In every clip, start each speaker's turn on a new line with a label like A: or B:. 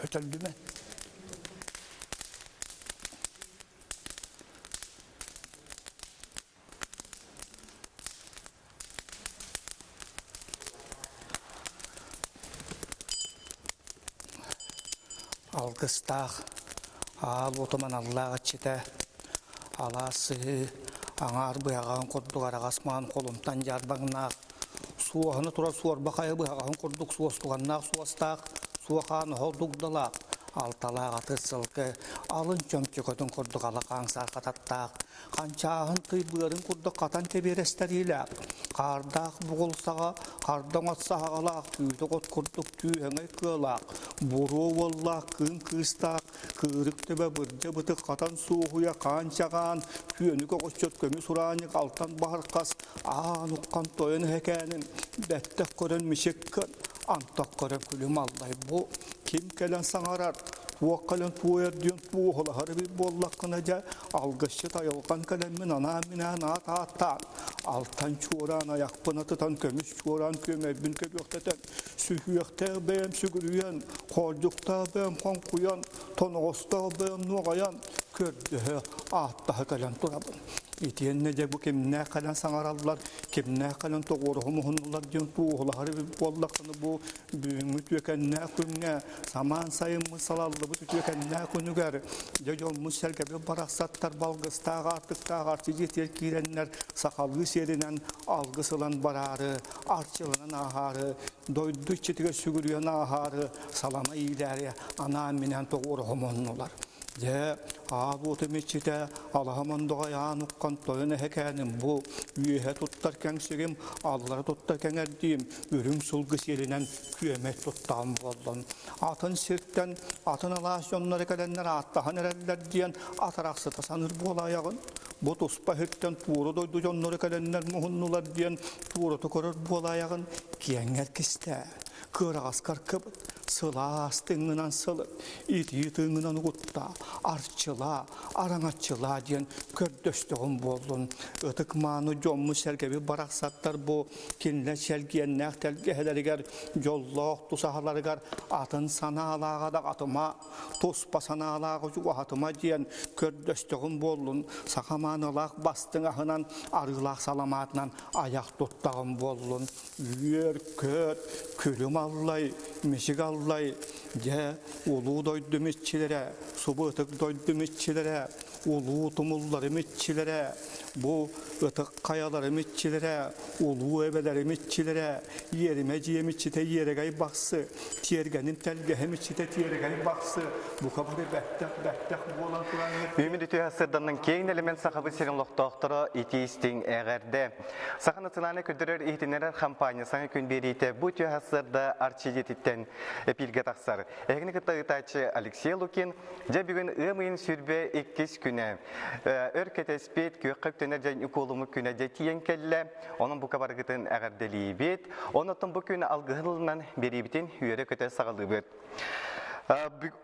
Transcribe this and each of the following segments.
A: Ötüldüme. Algıstağ, al otoman Allah'a çete, alası, anar bıyağın kurduk arağasman kolumtan yarbağına, suağını tura suor bakaya bıyağın kurduk suostuğanna suostağ, suağını holduk dalaq, altalağa atır sılgı, alın çömçökötün kurduk alaqan sarqatattağ, kançağın tıybığın kurduk katan teberesteriyle, qardaq buğulsağa, qardan atsağa alaq, tüydü qot kurduk tüyhengay kığalaq, buru vallaq, kın kıstaq, kırık tebe bırca bıtık katan suğuya kançağın, tüyönük oqoççot kömü suranyık altan baharqas, ağan uqqan toyun hekenin, bettek körün mişekkin, antak körün külüm allay bu, kim kelen sanarar, Tuğakkalen tuğer diyon tuğula harbi bollakınaca algışı tayılgan kalemmin anamina naatatan altan çuğran ayakpına tutan kömüş çuğran kömebbin köpükteten sühüyekte beyem sügürüyen kordukta beyem konkuyan tonoğusta beyem nuğayan kördüğü ahtağı kalen turabın. İtiyen nece bu kimne kalan sanarallar, kimne kalan toğuruhu muhunlular diyon tuğula harbi bollakını bu mütükenне künne saman sayımı salallı bu tükenne künüger jojolmuş selkebi baraksattar balgıstağı artık tağartı jetir kirenler sakallı serinen algısılan bararı arçılınan aharı doydu çitike sügürüyen aharı salama iyileri ana minen toğuruhu muhunlular. Je abu temeçite Allah'ımın doğayan uqqan toyunu hekenim bu üyehe tuttarken sigim Allah'ı tuttarken erdiğim ürüm sulgı serinen küyemet tuttağım bollun. Atın sirtten atın alasyonları gelenler attahan ereller diyen ataraksıta sanır bol ayağın. Bu tospa hırtten tuğru doydu jonları gelenler muhunnular diyen tuğru tukurur bol ayağın. Kiyenger kiste, kıra askar kıbıt. Sıla astığından sılı, iti tığından uğutta, arçıla, aranatçıla diyen kördöstüğün bollun. Itık manu jommu sergebi baraksattar bu, kinle selgiyen nektelgeheleriger, jolloq tusahalarıgar, atın sana alağa da atıma, tospa sana alağa jugu atıma diyen kördöstüğün bollun. Sakamanılaq bastın ahınan, arılaq salamatından ayak tuttağın bollun. Üyer kör, külüm allay, meşik allay, je ulu doydu mitçilere, subıtık doydu mitçilere, ulu tumulları mitçilere, bu ıtık kayaları mitçilere, ulu ebeleri mitçilere, yerimeciye mitçite yeregay baksı, tiyergenin telgehe mitçite tiyergay baksı, bu kabul bettek bolan kuran.
B: Ümit hasırdanın keyin element sahabı serinloq doktoru itiistin eğerde. Sahanatılana ködürür ihtineler kampanyasına kün beriyte bu tüy hasırda arçijetitten epilge taksar. Eğini kıta ıtaçı Alexey Lukin, je bugün ımın sürbe ikkis küne. Örketespet köküp tönerjen ukulumu küne je tiyen kelle, onun bu kabargıtın eğerdeliği bit. Onutun bu küne algıhılından beribitin üyere köte sağlığı bit.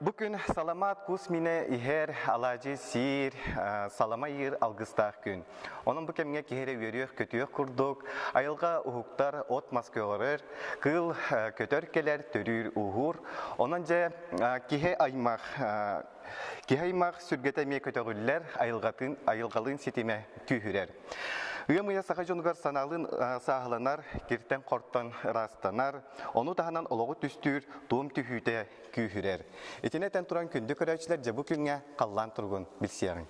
B: Bugün salamat kusmine iher alacı sir salama yer algıstağ gün. Onun bu kemine kihere veriyor kötüye kurduk. Ayılga uhuktar ot maskılarır. Kıl kötörkeler törür uhur. Onunca kihe aymak sürgeteme kötörüller ayılgalın sitime tühürer. Uyamıya sahajongar sanalın sağlanar, kirten korttan rastanar, onu tahanan oloğu tüstür, doğum tühüte kühürer. Etineten turan kündük öğrenciler bu künge kallan turgun bilsiyerin.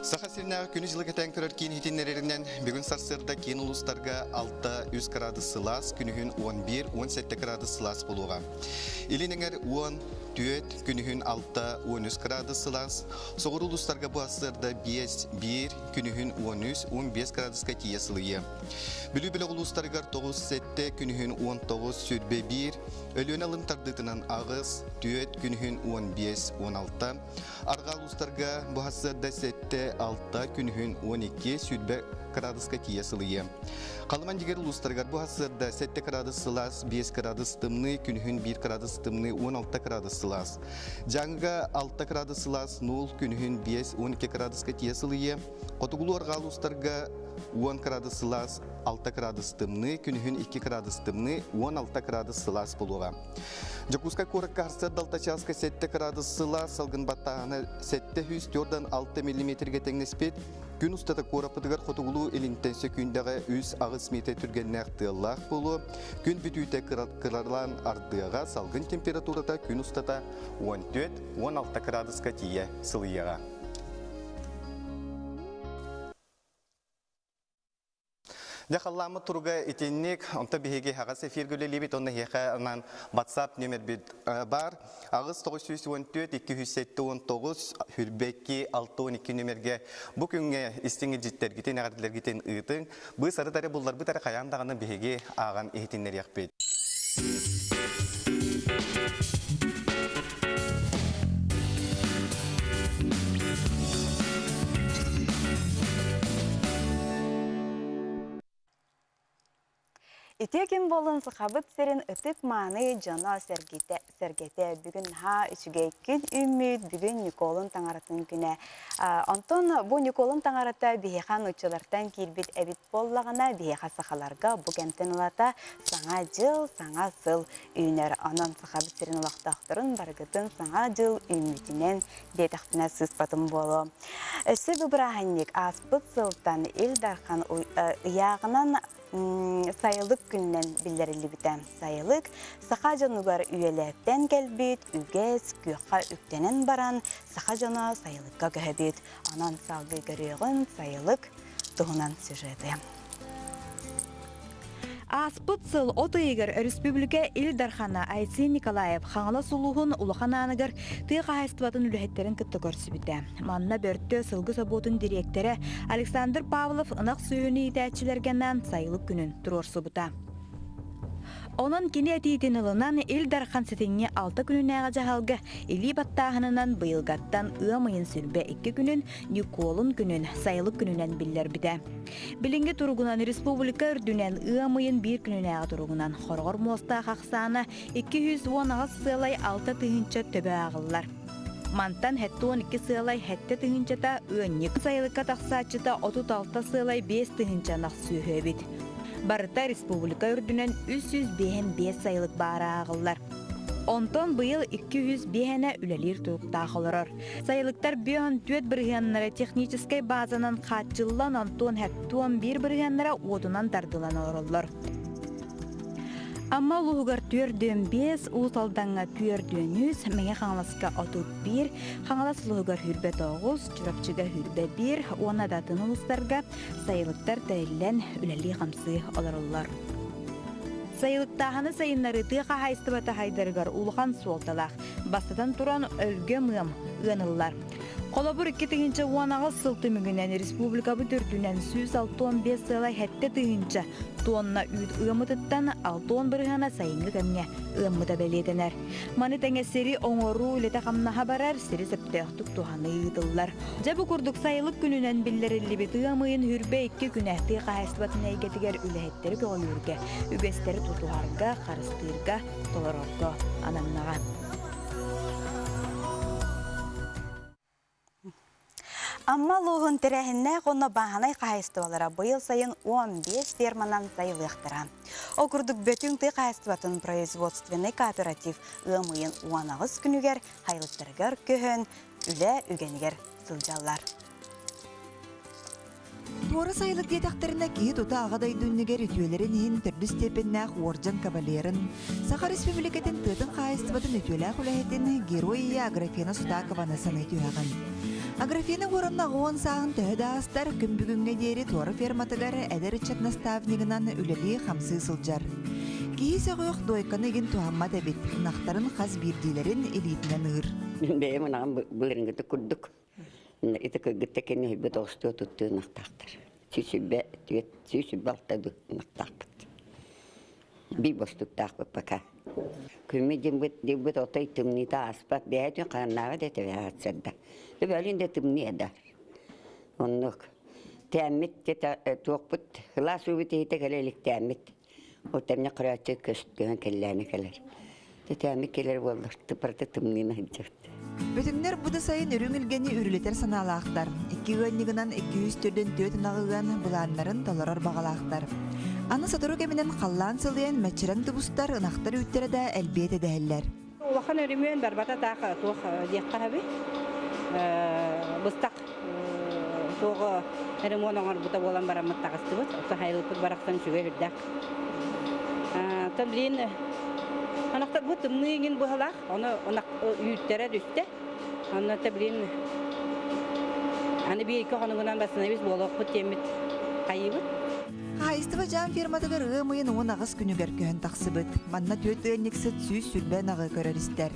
B: Saha sirnağı günü jılık eten körör kiyin hitinlerinden bugün sarsırda kiyin uluslarga 6 gradus sılas, günühün 11-17 gradus sılas buluğa. İlinenger 10 Düet günühün 6-13 gradus sılas, soğur uluslarga bu asırda 5-1 günühün 13-15 gradus katiye sılıyı. Bülü uluslarga 9-7 günühün 19 sürbe 1, ölüyen alın tardıtının ağız, düet günühün 15-16, arga uluslarga bu asırda 7-6 günühün 12 sürbe gradus katiye sılıyı. Kalıman jiger uluslarga bu asırda 7 gradus sılas, 5 gradus tımlı, günühün 1 gradus tımlı, 16 gradus sılas. Janga 6 gradus sılas, 0 günühün 5-12 gradus katiye sılıyı. Kotugulu arga uluslarga 10 градус сылас, 6 градус тымны, күнүхүн 2 градус тымны, 16 градус сылас болуға. Жакуска коракка харсыр далтачаска 7 градус сылас, салгын баттағаны 704-6 мм теңнеспет, күн устата корапыдығар қотуғылу елінтен сөкүндегі 100 метр түргеннәқ тыяллақ болу, күн бүтүйте кырарлан ардыға салгын температурата күн устата 14-16 градуска тие сылыяға. Яхалламы турга итенник, онта бихеге хагас эфиргөле либит, онна хеха WhatsApp номер бит бар. Агыс 914-207-19 хүрбекки 612 номерге бу күнгө истинги життергитен агардылергитен ыйтын. Бу сарытары буллар бу тара каяндаганы бихеге аган эхтиннер якпет.
C: Итекин болын сықабыт серин ытык маны жана сергете бүгін ха үчіге күн үміт бүгін Николын таңаратын күні. Антон бұл Николын таңарата бейхан ұчылартан келбет әбит боллағына бейха сақаларға бүгінтін ұлата саңа жыл, саңа сыл үйінер. Анан сықабыт серин ұлақтақтырын барғытын саңа жыл үмітінен бетақтына сыспатын болу. Өсі бұбырағанник аспыт сылтан Илдархан ұяғынан sayılık günden bildirildi biten sayılık, Sakacanugar üyelekten gelbit, ügez, güqa üktenen baran, Sakacana sayılıkka göhebit, anan salgı görüyorun sayılık, doğunan süjeti.
D: Аспытсыл отыйгар Республика Илдархана Айси Николаев хаңала сулуғын улахананығыр тыға хайстыватын үліхеттерін күтті көрсібіді. Манна бөртті сылғы соботын директоры Александр Павлов ынақ сүйіні итәтчілергеннен сайылық күнін тұрорсы бұта. Onun kini etiğin ılından Ildarhan setini 6 günün ağaca halgı ili battağınından bıyılgattan ığamayın sülbe 2 günün Nikolun günün sayılık gününden biller bide. Bilingi turgunan Respublika Ürdünen ığamayın 1 günün ağa turgunan Horgor Mosta Haksana 210 sılay 6 tığınca töbe ağıllar. Mantan hette 12 sılay hette tığınca da ığınlık sayılıkka taqsaçıda 36 sılay 5 tığınca naq sühöbit. Barıta Respublika Ürdünen 305 sayılık bara ağıllar. Ondan bu yıl 205'e ülelir tutuqtağılırır. Sayılıklar bir an 4 bırıyanlara teknikiskay bazanan qaçıllan ondan hette 11 bırıyanlara odunan dardılan orulur. Amma luğugar tüyördüğün 5, uğutaldanğa tüyördüğün 100, mene xanlaska 31, xanlas luğugar hürbe 9, çırapçıga hürbe 1, ona datın uluslarga sayılıklar dayılan üleli xamsı olurullar. Sayılıktağını sayınları tıqa haystıbata haydarıgar uluğan soltalaq, bastadan turan ölgö mığım ığınıllar. Kolabur 2 onağı sıltı mügünen Respublika Büdürdünen 165 sılay hette tığınca tuğunna üd ığımıdıttan 6-11 sayınlı gönne ığımıda belediler. Manıtenge seri oңoru ülete qamnaha barar seri septeğtuk tuğanı ığıdıllar. Jabı kurduk sayılık gününen bildirilli bit ığımıyın hürbe 2 günehti qahastibatına egetiger ülehetteri göğülürge, ügesteri tutuharga, qarыстırga, tolororga, anannağa.
C: Amma luğun terehinne qonna bahanay qahaystıvalara bu yıl sayın 15 fermanan sayılıqtıra. O kurduk bütün tı qahaystıvatın производственный kooperativ ığımıyın 19 günüger haylıqtırgar köhün, üle ügeniger sıljallar.
E: Туора сайылык диетактарына кии тута ағадай дүннігер үтүелерін ең түрді степеннақ оржан кавалерін, Саха Республикатын тыдың қайыстыбатын үтүелі құлахетін героия Аграфена Судакованы саны үтүяған. Аграфена оранна ғуан сағын төхі астар күн бүгінге дері туары ферматыгар әдір үтчат наставнигынан үлелі қамсы сылжар. Кии сағыйық дойқаны еген туаммат әбет, нақтарын қаз бірдейлерін элитінен ұғыр.
F: Бәйім ұнаған бұлырыңгіті күрдік. Это как гитекені хүлбет оғысты өтті нақтақтыр. Сүйсібе алтады нақтақпыт. Би бостық тақпыт бака. Күмі дембет отай тымнита аспат бәйтін қаннаға дәті бәғатсырда. Бәлін де тымни әдар. Онық тәммет тоқпыт, ғылас өбіт ейті кәлелік тәммет. О тәмне қыраты көстіген кәлләні кәлер. Тәммет келер болдыр, тыпырты тымнина үджірді.
E: Бөтүңнер буда сайын үрүңүлгени үрүлетер санаалаактар. 2 гыннигынан 200 түрдөн төт нагыган булааннарын толорор багалаактар. Аны сатыру кеминен қаллан сылыен мәчірен тұбыстар ынақтар үттере да әлбет edәһелләр.
G: Улахан өрүмөн барбата таа туох диякка хаби. Бустак туого ремонтоңор бута болан барамат тагыстыбыт. Ата хайлыпыт барактан жүгө үрдәк. Таблин анакта бу тымныйын бухалак, аны онак үттере дүстә. Аны таблин аны бейке ханымынан басына biz болок бу темит кайыбыт.
E: Хайстыва жан фирматыгар ымыйын уын ағыз күнігер көхін тақсыбыт. Манна төт өйнексіт сүйіз сүрбән ағы көрерістер.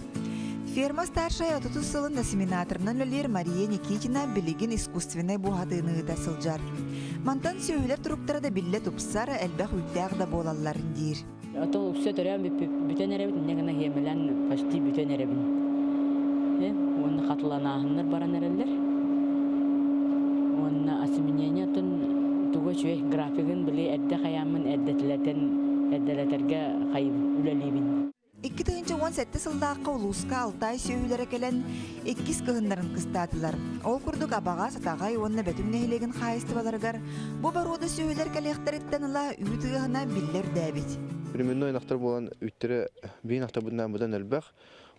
E: Ферма старшая 30 сылын насиминаторынан өлер Мария Никитина білігін искусственный буғатыны ыта сылжар. Мантан сөйлер тұруқтары да білі тұпсар әлбәқ үттәғ да болаларын дейір.
H: Ото үссе төрән бүтен әребін, негіна хемелен почти бүтен әребін. Оны қатыланағынлар баран әрелер. Оны асименения тұн тугу чуе графигын били әдді қаямын әддәләтерге қайып үләлейбін.
E: 2017 сылдаққа улуска Алтай сөйлері келен 2 кығындарын қыстатылар. Ол күрдік абаға сатағай онына бәтім нәйлеген қайысты баларғар. Бұ баруды сөйлер кәлектер еттеніла үйтігіғына білдер дәбет.
I: Временной нақтар болған үттері бейін ақтар бұдан әлбәқ.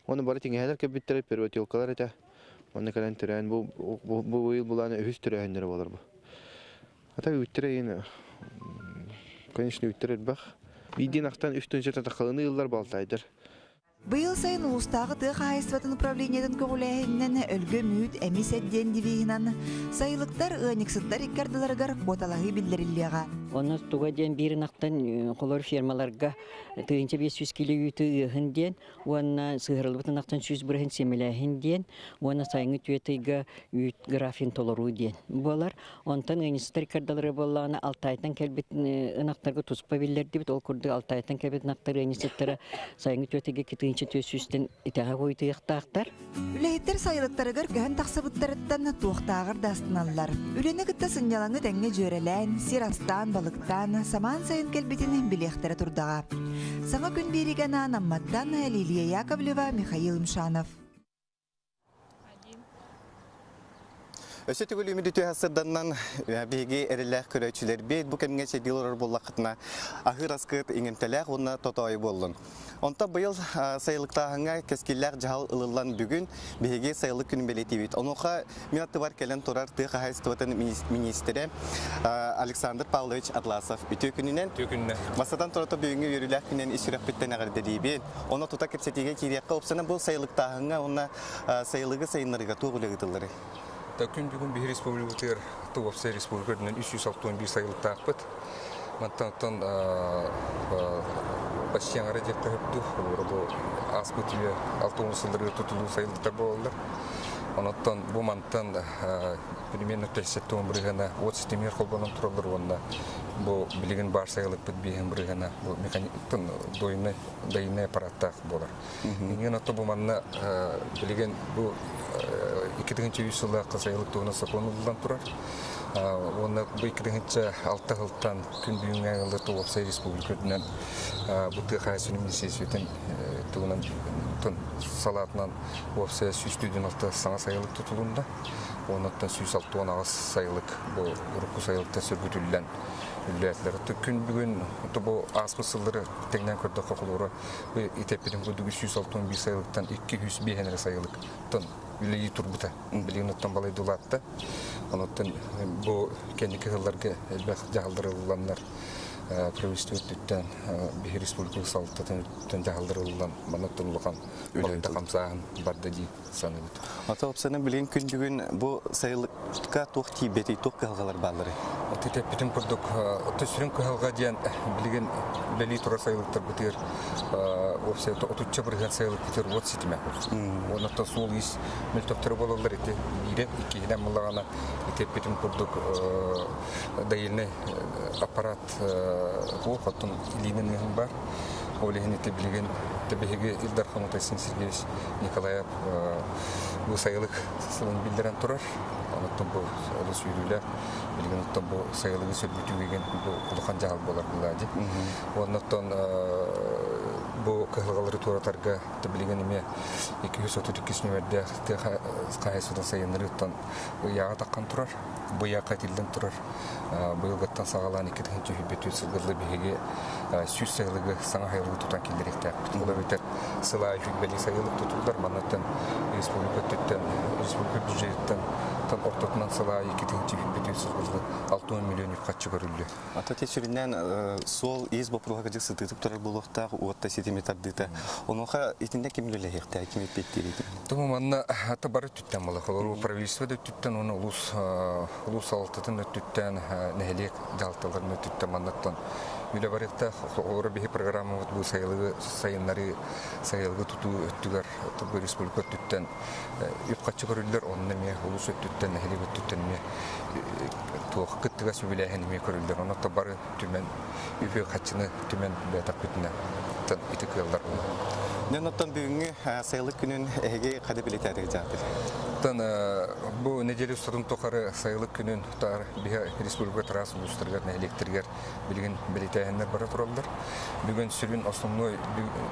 I: Оны бары теңгәлер кәбіттері перуатилкалар әті. Оны кәлен түрәйін бұл ойыл бұланы үз түрәйіндері болар бұл. Ата үттері ені, конечно, үттері әлбәқ. Биден ақтан үстін жата тақалыны ұллар балтайдыр.
E: Быйыл сайын улустағы тық айыстыватын управлениятын көғіләйіннен өлгі мүйт әмес әдден девейінан сайылықтар ұйнексыттар иккардыларғар боталағы білдіріліға.
H: Оны туға ден бірін ақтан қолар фермаларға түйінче 500 кило үйті үйін ден, оны сығырылбытын ақтан 100 бірін семеләйін ден, оны сайыңы түйетігі үйт графин толыру ден. Болар, онтан ұйнексыттар иккардылары болағына Алтайтан кәлбетін ынақтарға тұспа білдерді біт, ол күрді Алтайтан кәлбетін ақтар ұйнексыттары сайыңы түйетігі кетігінші төсүстен итәға қойты яқтақтар.
E: Үләйттер сайылықтарығыр көхін тақсыбыттарыттан туықтағыр дастыналар. Үлені күтті сынялаңы тәңе жөрелән, сирастан, балықтан, саман сайын кәлбетінің білектері тұрдаға. Саңа күн береген анамматтан Лилия Яковлева, Михаил Мшанов.
B: Өсі түгіл үміді түйәсірданнан бейге әріләқ көрәйтшілер бейд бұл кәмінге шедилер болақытына ахыр асқыт еңімтәләқ онына тотауы болдың. Онта бұйыл сайылықтағыңа кәскелләқ жағал ылылан бүгін бейге сайылық күнін белеті бейд. Онуға минатты бар кәлін тұрар тұқ қағайыстыватын министері Александр Павлович Атласов үті күнінен масадан тұраты бүгінгі өріләқ күнен исірек біттен ағырды дейбен. Оны тұта кепсетеге кереққа опсана бұл сайылықтағыңа онына сайылығы сайынларыға тоғылығы дылары.
J: Күн бүгін бір республикатыр Туапсе республикатынан 361 сайылық тақпыт. Мантан Башияңары деп қағыпты. Аспытыға 6 сылдырға тұтылу сайылықтар болалар. Онаттан бұл мантан примерно 57 бірігіна 30 системер қолбанын тұралар онда. Бұл білеген бар сайылық бітбейген бірігіна дойны аппараттақ болар. Ең отты бұл манна білеген бұл 2000 жылы сайылық туғына сапонылдан тұрар. Оны бұл 2006 жылдан күн бүйін әңгілді Туапсе республикатынан бұты қайсы университетін туғынан салатынан Туапсе 106 саңа сайылық тұтылуында. Онаттан 106 ағыз сайылық бұл ұрыққы сайылықта сөргітілден үлләтлер. Күн бүгін бұл асқы сылдары тәңнен көрді қоқылуыры етеппеден күрдігі 161 сайылықтан 200 бейхенері сайылық үләйі тұрбыта. Білген оттан балай дұлатты. Онаттан бұл кәндекі ғылларға әлбәқ жағылдырылыланлар правительстветтен бейі республикалық салықтатын жағылдырылылан манаттан ұлған олында қамсағын барды дей саны бұд.
B: Ата опсаны білген күн бүгін бұл сайылыққа тоқ тейбеті, тоқ қағалар бағылары?
J: Теппетін күрдік түсірін қағалға дейін білген бәлей тұра сайылықтар бұтыр отуча бірген сайылық бұтыр от сетіме. Онаттан сол ес мүлтөптері болалар еті бейрен, екейден мұлағана теппетін күрдік дайылны аппарат оқтың илинен бар. Олеген еті білген тәбігі Илдар Хамутайсын Сергеевич Николаев бұл сайылық сылын білдірен тұрар. Онаттан бұл олы сүйрілер. Білген оттан бұл сайылығы сөрбүту еген бұл ұлыған жағал болар бұлады. Онаттан bu kıhılgaları tuğratarga bilgen ime 232 nömerde kayısıdan sayınlarıttan yağa takkan turar. Bu yağa katilden turar. Bu yılgattan sağalan 2. hübbeti sılgırlı bihege süs sayılığı sana hayırlı tutan kildirekte. Ola biter sıla hübbeli sayılık tutulur. Manattan Respublika büdjetten tan ortatından sıla 2. hübbeti sılgırlı 6 milyon yufkatçı görüldü.
B: Ата течүрүнөн сол из бопруга жык сытып турар булукта уотта сетиметардыта. Онуха итинде кимлеле хекте ким этпеттири.
J: Тому манна ата бары түттен була. Ол правительство да түттен, оны улус алтытын түттен, нехелек жалтыларын түттен маннаттан. Үле барыкта олар бихи программа вот бу сайыннары сайылгы туту өттүгөр Тобой республика түттен юпкачы көрүлдөр, онны ме улус түттен нехелек түттен ме туох кыттыга сүбүлэхен ме көрүлдөр. Оны та бары түмен үпө качыны түмен бетак бүтүнө тан итикылдар.
B: Ненаттан бүгүнгү сайылык күнүн эге када билетери жатыр.
J: Тан бу неделе устатым токары сайылык күнүн тар биха республика тарасы улустарга электрлер билген билетехендер бара туралдар. Бүгүн сүрүн основной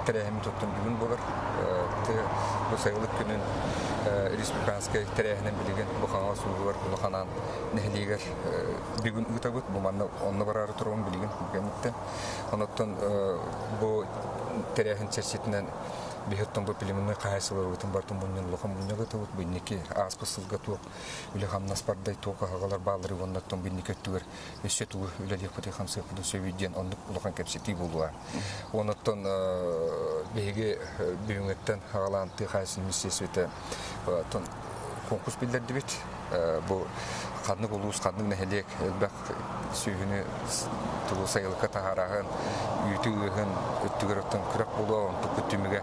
J: терехими тоттун бүгүн болар. Бу сайылык күнүн республиканский терехинен билген бу хана суулар булханан нехлигер бүгүн утабыт бу манна онны барары турган билген бүгүнтен. Онотон бу терехин чечетинен бихеттон бу пилиминне кайсылар өтүн бартын муннун лохам муннага табыт бинники аспысылга тук үле хамнас бардай тук агалар баалары оннаттон бинники түгөр эссе тугу үле депати хамсы куду сөйден ондук лохан кепсити болуа. Оннаттон беге бүгүнгөттөн агаланты кайсын миссиесите тон конкурс билдерди бит. Бу каднык улус каднык нехелек бак сүйүнү тулу сайылыкка тахарагын үтүгөн өттүгөрөттөн күрөк болуу түкүтүмүгө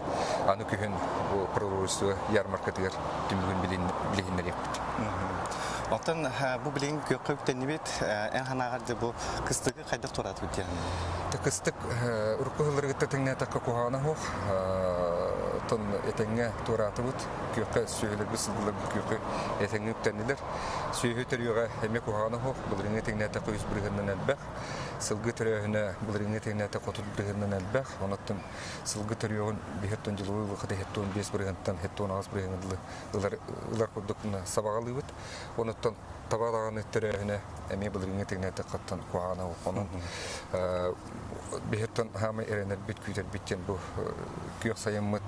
J: аны күһүн бу продовольство ярмаркатыгер түмүгүн билиннер эппит.
B: Оттан бу билин көктөн небет эн ханагарды бу кыстыгы кайда турат бит яны.
J: Кыстык уркуларыгы теңне такка кухана хох тон этеңге туратыбыт көккө сөйлөбү сылгылы көккө этеңге үттенилер сөйгө төрүгө эме кухана хох булрыңы теңне такка үз биргеннен элбек сылгы төрүгүнө булрыңы теңне такка отут биргеннен элбек оноттун сылгы төрүгүн бихеттон жылуу кыда хеттон 5 биргенден хеттон 6 биргенден улар коддукна сабагалыбыт оноттон табалаган төрүгүнө эме булрыңы теңне такка кухана онон бихеттон хама эренер бит күтер биттен бу көк сайыммыт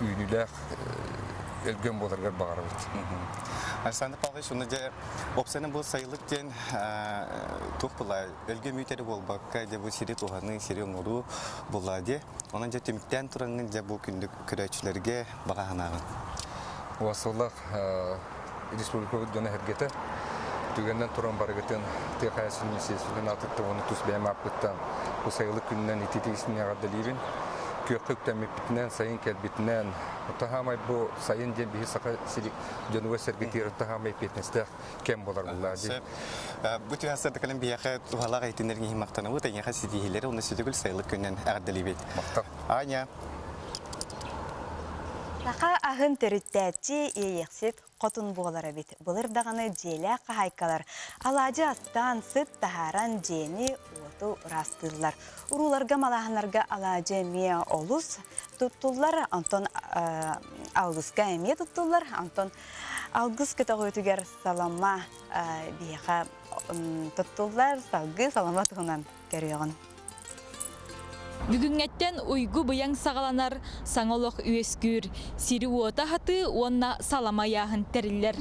J: үйнүләк элген боларга багарабыт.
B: Арсанды Павлович, уны же опсаны бу сайылык ден тухпула элге мүйтери болбакка же бу сири туханы сири оңору булади. Онан же түмүктен тураңын же бу күндүк көрөчүлөргө багаганагын.
J: Уасыллах республика дона хергете түгенден туран барыгытын тыйкаясын миссиясынан атытты оны тус бәйм апыттан бу сайылык күннен ититисине гадалибин көктөм битнен сайын келбитнен тахамай бу сайын ден бихи сака сирик жонуга сергетир тахамай петнесте кем болар буллади.
B: Бу тясырда калем бияка тухалага итинерге химактаны бу таңга сидихилери оны сүтүгүл сайылык күннен гадалибет.
J: Мактап.
B: Аня
C: Тақа ағын түріттәтчі ейексіп қотын болары бет. Бұлыр дағаны желі қағайкалар. Аладжы астан сыт тахаран жені оту растылар. Уруларға малағынарға аладжы мия олус тұттылар. Антон алғысқа әме тұттылар. Антон алғыс көтіғі өтігер салама бейқа тұттылар. Салғы салама тұғынан көріғын.
K: Бүгүнгеттен уйгу быяң сағаланар саңолық үйескүр. Сири уота хаты онна салама яғын тәрілер.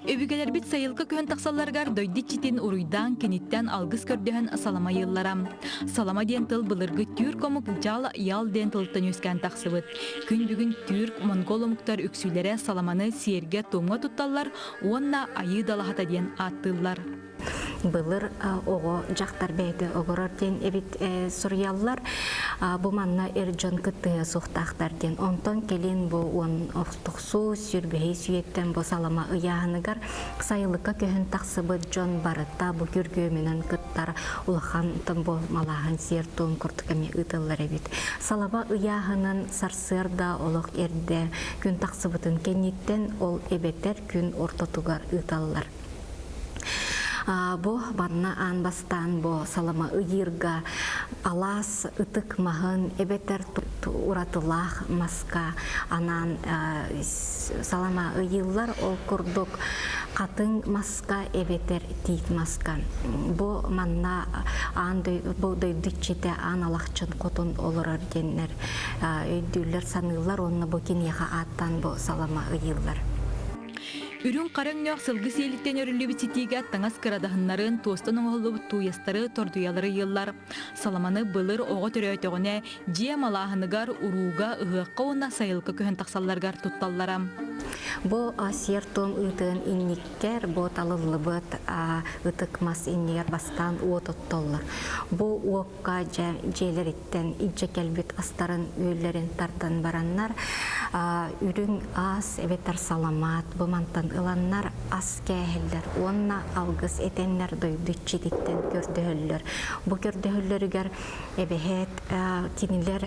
D: Өбүгелер бит сайылка көхөн тақсаларгар дойди читин уруйдан кениттен алгыс көрдөһөн салама йылларам. Салама ден тыл былыргы түр комук жал ял ден тылтан өскән тақсыбыт. Күн бүгүн түрк монгол омуктар үксүләре саламаны сиерге томга тутталлар, онна айы далахата ден аттылар.
L: Былыр ого жақтар бәйді оғырар ден эбит сурьяллар бу манна эрджон кытты сухтақтар ден онтон келин бу он оқтықсу сүрбейі сүйеттен бу салама ыяғыныгар сайылыққа көхін тақсыбы жон барытта бу күргө менен кыттар улахан тын бу малағын сертуын күртікеме ытылар эбит. Салама ыяғынын сарсырда олық эрде күн тақсыбытын кенеттен ол эбеттер күн ортотугар ыталлар. Бу барна ан бастан бу салама ыйырга алас ытык махын эбетер уратылах маска анан салама ыйыллар ол курдук катын маска эбетер тит маска. Бу манна ан бу дыйдычете ан алакчын котун олорор деннер өйдүллер саныйлар онна бу кинеха аттан бу салама ыйыллар.
K: Үрүн караңнёк сылгы селиттен өрүлүбү ситиге таңас кырадахыннарын тостон оңолубут туястары тордуялары йыллар. Саламаны былыр ого төрөтөгүнө жие малахыныгар уруга ыгыкка уна сайылкы көһөн таксалларгар тутталларам.
L: Бу асертон ытын инниктер бу талыллыбыт ытык мас иннигер бастан уототтоллар. Бу уокка желериттен ижже келбит астарын өйлөрүн тартан бараннар үрүн ас эбетер саламат бу мантан ыланнар ас кээхеллер онна алгыс этеннер дойдуччититтен көрдөһөллөр. Бу көрдөһөллөрүгөр эбехет кинилер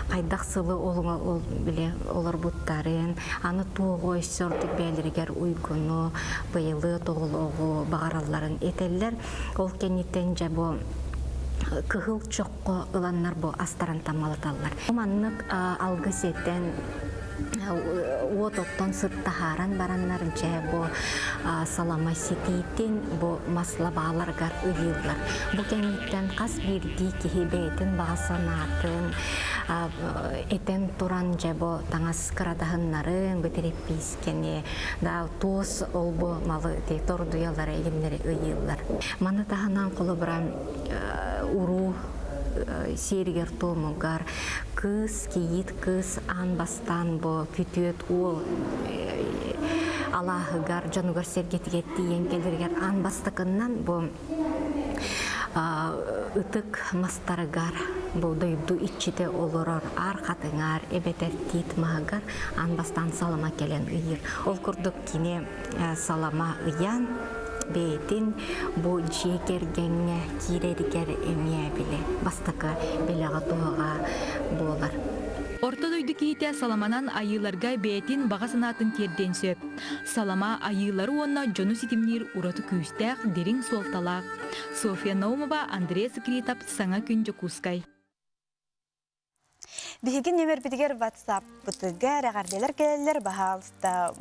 L: кайдак сылы ол биле олор буттарын аны туогой сордук бээлеригер уйгуну быйылы тогологу багаралларын этеллер. Ол кенниттен жабу кыхыл чокко ыланнар бу астаран тамалаталлар. Маннык алгыс этен уототтон сыттахаран бараннар бу салама сититин бу маслабааларгар ыйыллар. Бу кенниттен кас бирди кихибетин багасанатын этен туран бу таңас кырадахыннарын бетереппискене да туос олбу малы тордуялары эгемнери ыйыллар. Маны таханан колу баран уру серигер томугар кыз кийит кыз ан бастан бу күтөт ол алахыгар жанугар сергетигет тиен келдергер ан бастыкыннан бу ытык мастарыгар бу дойду иччите олорор ар катыңар эбетер тит магар ан бастан салама келен ыйыр. Ол курдук кине салама ыян бейтин бу жекергенге киреригер эмие биле бастакы белага туага болар.
K: Орто дойду киите саламанан айыларга бейтин бага санатын терден сөп. Салама айылары онна жону ситимнир ураты күүстәк дерин солталак. София Наумова, Андрей Скритап, Саңа күнжі кускай.
C: Биһиги нөмер битигер WhatsApp бутыгар агарделер келелер баһалыста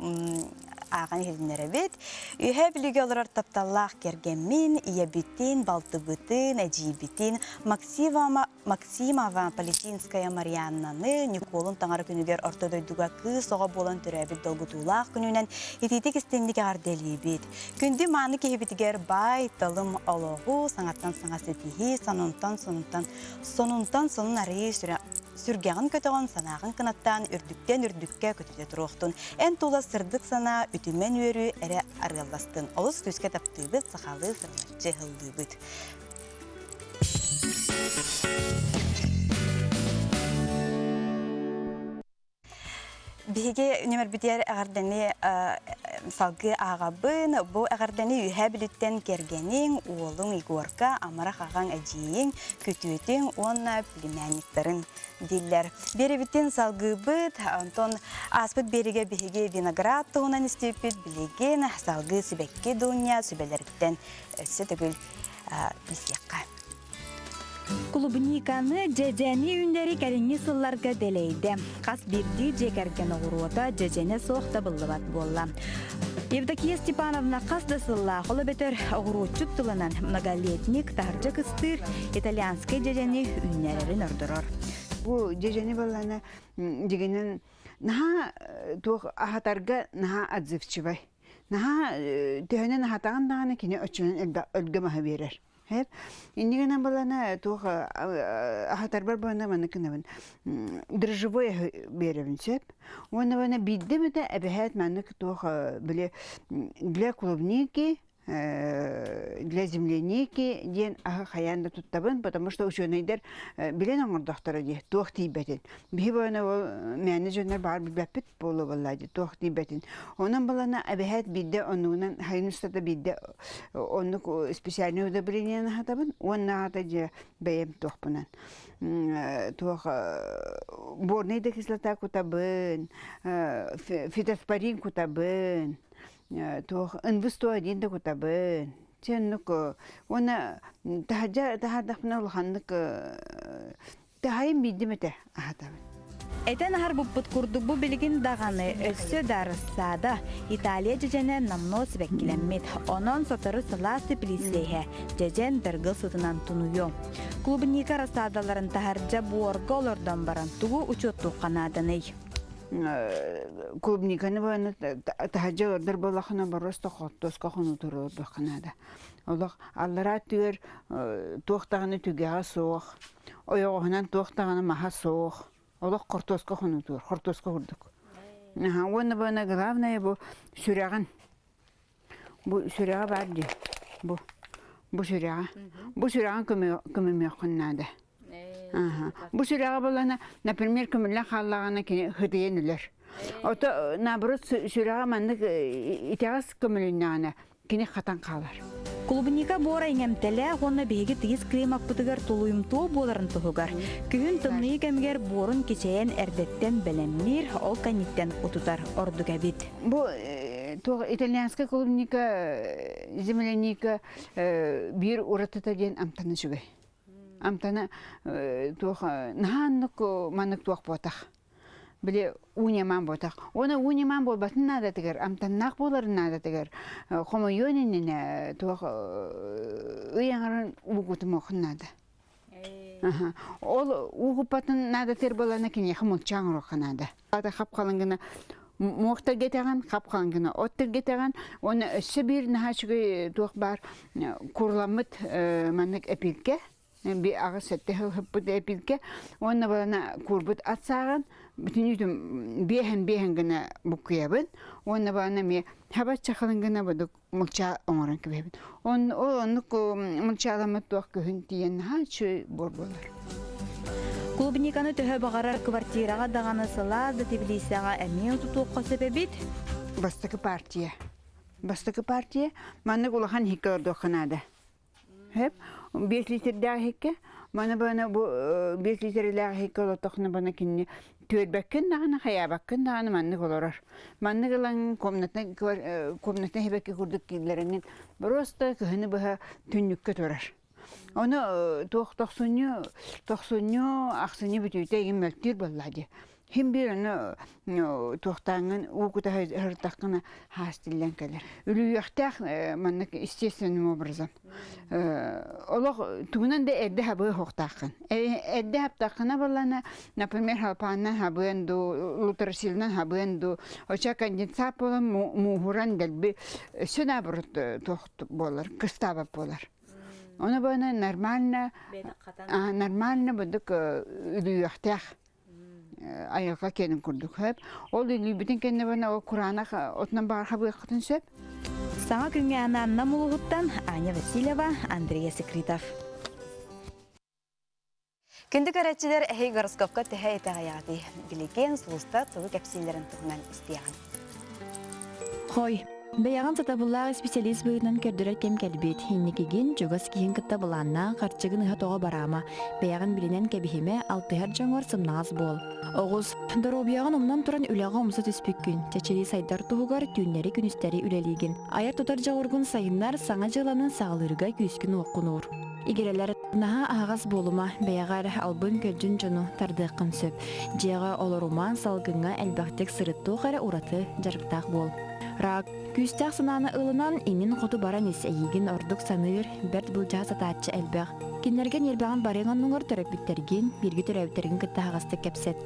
C: аган хилнере бит. Үһә билиге олар тапталлах кергенмин, иябитин, балтыбытын, әҗибитин, Максимова Палетинская Марьяннаны Николун таңар күнүгер ортодойдуга кыз ога болан төрәбит долгутулах күнүнен ититик истендик агарделии бит. Күнди маны кебитигер бай талым ологу саңаттан саңасы тихи, сонунтан сонун ари сүргәгін көтіған санағын кынаттан үрдүкке көтіде тұруқтын. Ән тула сырдық сана үтімен өрі әрі арғаластын. Олыс күске таптыбыт сақалы сырларчы ғылдыбыт. Биһиге нөмер битер агарданы салгы агабын бу агарданы үһә билеттен кергенин уолун Игорка амара хаган әҗиен көтүтен онна племянниктарын диллер. Беребиттен салгы бит Антон аспыт береге биһиге виноград тугунан истепит билеген салгы сибекке дуня сүбелерден сөтөгүл бисекка.
D: Клубниканы жежени үндери кәріңі сылларға делейді. Қас бірді жекерген оғыруыта жежені соқта бұллыбат болла. Евдокия Степановна қасды сылла қолы бетер оғыруытчык тұлынан многолетник таржы кыстыр итальянскай жежені үннерерін үрдірір.
M: Бұл жежені болланы дегенен наға туқ ахатарға наға отзывчывай. Наға түйінен ахатаған дағаны кене өтшінің өлгі маға берер. Индигенен балана тух ахатарбар бана маныкынабын дрожжевое беревинсеп. Оны бидде бите эбехет манык тух биле для клубники, для земляники ден хаянда туттабын, потому что учёныйдер билен оңордохтора ди тух тийбетин. Бибана менеджерлер бар билбепит болу баллади тух тийбетин. Онан балана эбехет бидде онунан хайныстата бидде онук специальный удобрение хатабын, онна хата же бейем тухпунан. Тух борнейда кислота кутабын, фитоспорин кутабын. Тух инвестуадин да кутабын, Теннук она тахадахна улханнык тахайым бидимете ахатабын.
D: Этен ахар буппут курдук бу билигин даганы өссө дарыссаада Италия жежене намно сибеккиленмит. Онон сотары сыласы плисейхе жежен дыргыл сытынан тунуйо. Клубника рассаадаларын тахаржа буорго олордон баран тугу учоттук канаданый.
M: Клубниканы бана тахажа ордыр болахына бароста хоттоска хону турur баканада. Олох аллара түер туохтаганы түгега соох. Ойогонан туохтаганы маха соох. Олох кортоска хону тур, кортоска урдук. Оны бана главное бу сүряган. Бу сүряга барди. Бу сүряга. Бу сүряган көмөмөкөннада. Бу сүряга болана, например, көмөллө халлагана кини хыдыйынылар. Ото наоборот сүряга мандык итягас көмөлүннана кини хатан калар.
D: Клубника бора иңемтеле онна беги тигиз крем акпытыгар тулуйумтуу боларын тугугар. Күн тымны кемгер борун кечейен эрдеттен белеммир ол каниттен утутар ордуга бит.
M: Бу итальянская клубника земляника бир уратыта ден амтаны жүгөй. Амтана наханнык маннык туак ботах. Биле уняман ботах. Оны уняман болбатын нада тигер, амтаннак боларын нада тигер. Хомойонинне туак ыяңарын угутым окуннада. Ол угупатын нада тер болана кине хомолчаң роханада. Ада хапкалынгына Мохта кетеген, капкангына оттыр кетеген, оны өссө бир нахачыгы туак бар курламыт маннык эпилке. Би ага сетте хыппыт эпилке, оны балана курбут атсаган, бүтүн үтүм бехен гына букуябын, оны балана ме хабат чакалынгына бодук мулча оңоран кебебин. Оны мулчаламыт туак күн тиен хачы борболар.
D: Клубниканы төһө багарар квартирага даганы сылады Тбилисига эмне тутукка себебит?
M: Бастакы партия, манны улахан хикордо ханада. Хеп 5 литрдә хикке, мана бана бу 5 литрдә хикке лотохны бана кинне төрбәккән даганы хаябаккән даганы манны голорар. Манны гылан комнатны хебекке курдык киләреннән просто көһне баһа түннүккә турар. Оны тоқсуньо ақсыны бүтүйте еммәктер болады. Хем бір оны тоқтаңын оқыта ғыртаққына хастиллен кәлер. Үлі яқтақ маннық естественным образом. Олық туғынан да әрді хабы хоқтаққын. Әрді хаптаққына болана, например, халпаннан хабыенду, лутерсилнан хабыенду, оча конденсат болан муғуран дәлбі сөна бұрыт тоқты болар, кыстабап болар. Оны бана нормально будук үлүяхтах айылга кенин курдук хеп. Ол үлүбүтүн кенне бана о Курана отнан бар хабы кытын сөп.
D: Саңа күнгө Анна Мулугуттан Аня Васильева, Андрей Секретов.
C: Күндүк арачылар эхей гороскопка тэхэ этагаяты. Билеген сулуста тылы кепсилерин тугунан истияган.
D: Хой. Бәяган сатабыллағы специалист бұйынан көрдірер кем кәлбет. Хинникеген жогас кейін кітта бұланна қарчығын ұға тоға барама. Бәяган білінен кәбіхеме алтығар жаңғар сымнағыз бол. Оғыз, дұробияған омнан тұран үліға омсы түспік күн. Чәчері сайдар тұғығар түйінлері күністері үлелеген. Аяр тұтар жағырғын сайынлар саңа жыланын сағылырға күйіскін оқынуыр. Игерелер наға ағаз болыма бәяғар албын көлжін жону тардықын сөп. Жеға олыруман салғынға әлбәқтек сырытты оғары ұраты жарықтақ бол. Рак, күстәк сынаны ылынан инин қоту барамес әйеген ордық саныр бәрт бұл жағыз ататшы әлбәқ. Кенерген елбәғын барыңан нұңыр төрөпбіттерген, біргі төрөптерген кітті ағасты кәпсет.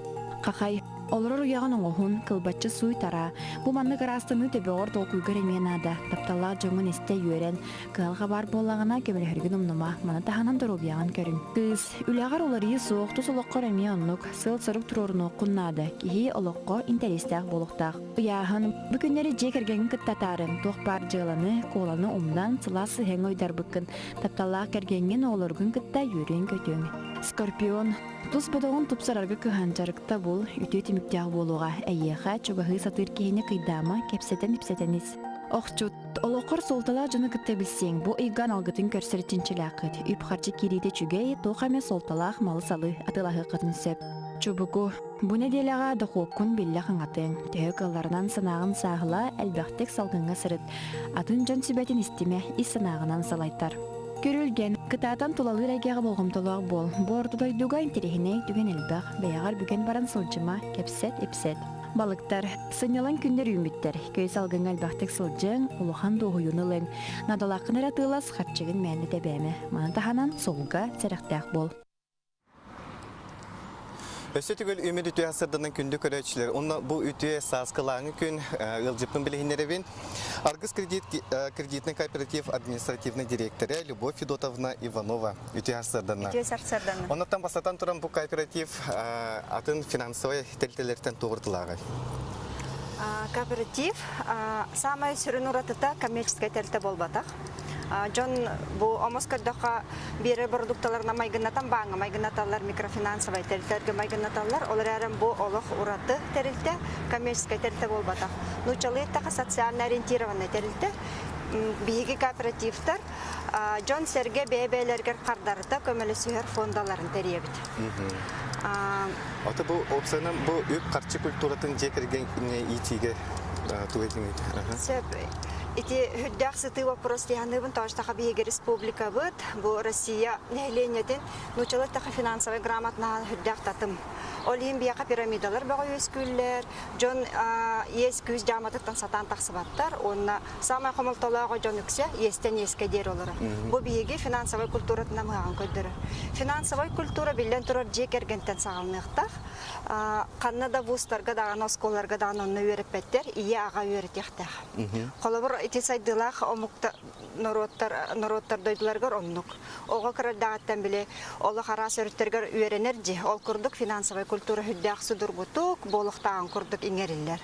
D: Қақай, олырыр ұяған оңғын кылбатчы суй тара. Бұл манны қарастыны төбеғыр толқуйгар емен ада. Тапталла жоңын есте үйерен. Қылға бар болағына көмілхерген ұмныма. Маны тағанан дұру бияған көрін. Кыз, үләғар оларыйы соқты солыққыр әме онлық. Сыл сырық тұрорыны құннады. Кехи олыққы интерестәқ болықтақ. Ұяғын, бүкіндері жекерген кіттатарын. Тоқпар жыланы, қоланы ұмдан сыласы хәң ойдар бүкін. Тапталла кәргенген олырғын кітта үйрен көтің. Скорпион. Тус бодоғын тұпсарарға күханчарықта бұл үті өтіміктяғы болуға әйеға чуғағы сатыр кейіне қидама кепсетен ипсетеніс. Оқчут, олоқыр солтала жыны күтті білсең, бұл үйган алғытын көрсірітіншілі ақыт. Үп қарчы керейді чүгей, тоқаме солталақ малы салы атылағы қытын сөп. Чубуку, бу неделяга дохуоккун билле хаңатын, төһө кылларынан санагын саагыла әлбәхтек салгынга сырыт, атын жон сүбәтин истиме ис санагынан салайтар. Көрүлген, кытаатан тулалыр әгеға болғымтолуақ бол, бордудой дуга интерехіне түген әлбәқ, бәяғар бүген баран сылжыма, кепсет, эпсет. Балыктар, сынялан күндер үйміттер, көй салгын әлбәхтек сылжың, улухан доғуюнылың, надалақын әратылас қатчығын мәні дәбәмі, маңтаханан солға цәрәқтәқ бол.
B: Өсі түгіл өмір үтуе асырдынан күнді көрәтшілер. Онна бұл үтуе саскалаңы күн ылжыппын білігінеревен. Аргыз кредитный кооператив административный директоры Любовь Федотовна Иванова үтуе асырдынан.
C: Үтуе асырдынан.
B: Оннаттан бастатан тұран бұл кооператив атын финансовай тәлтелерден тоғыртылағы.
N: Кооператив самай сүрін ұратыта коммерческая тәлті болбатақ. Жон бұл омоскордоқа бері продукталарына майгынатан баңы, майгынаталар микрофинансовай тәлтерге майгынаталар, олар әрін бұл олық ұраты тәрілті, коммерческая тәлті болбатақ. Нучалы еттаға социально ориентированный тәрілті, бигі кооперативтар жон серге бәйбәйлергер қардарыта көмілі сүйер фондаларын тәребіт.
B: Аты бұл опсайынан бұл өп қарчы культуратын жекірген итиге туғайтын еді?
N: Эти хүддәксыты вопрос дияныйбын таштаға бейге республика бұд, бұл Россия нәйленетін, нучалы тақа финансовый грамотна хүддәктатым. Ол ең бияқа пирамидалар баға өскүллер, жон ес күз жаматықтан сатан тақсыбаттар, онына самай қомылтолаға жон үксе, естен еске дер олары. Бұл бейге финансовый культуратына мұғаған көддірі. Финансовый культура білден тұрар жек әргенттен сағалынықтақ, қаннада вустарға даған, осколарға даған онны өріппеттер, ие аға өрітектәқ. Қолабыр ити сайдылақ омукта народтар дойдыларгар оннук. Оға кырардағаттан біле, олы қарас өріттергер үйеренерді, ол күрдік финансовый культура хүддәқ судыр бұтук, болықтағын күрдік иңерілер.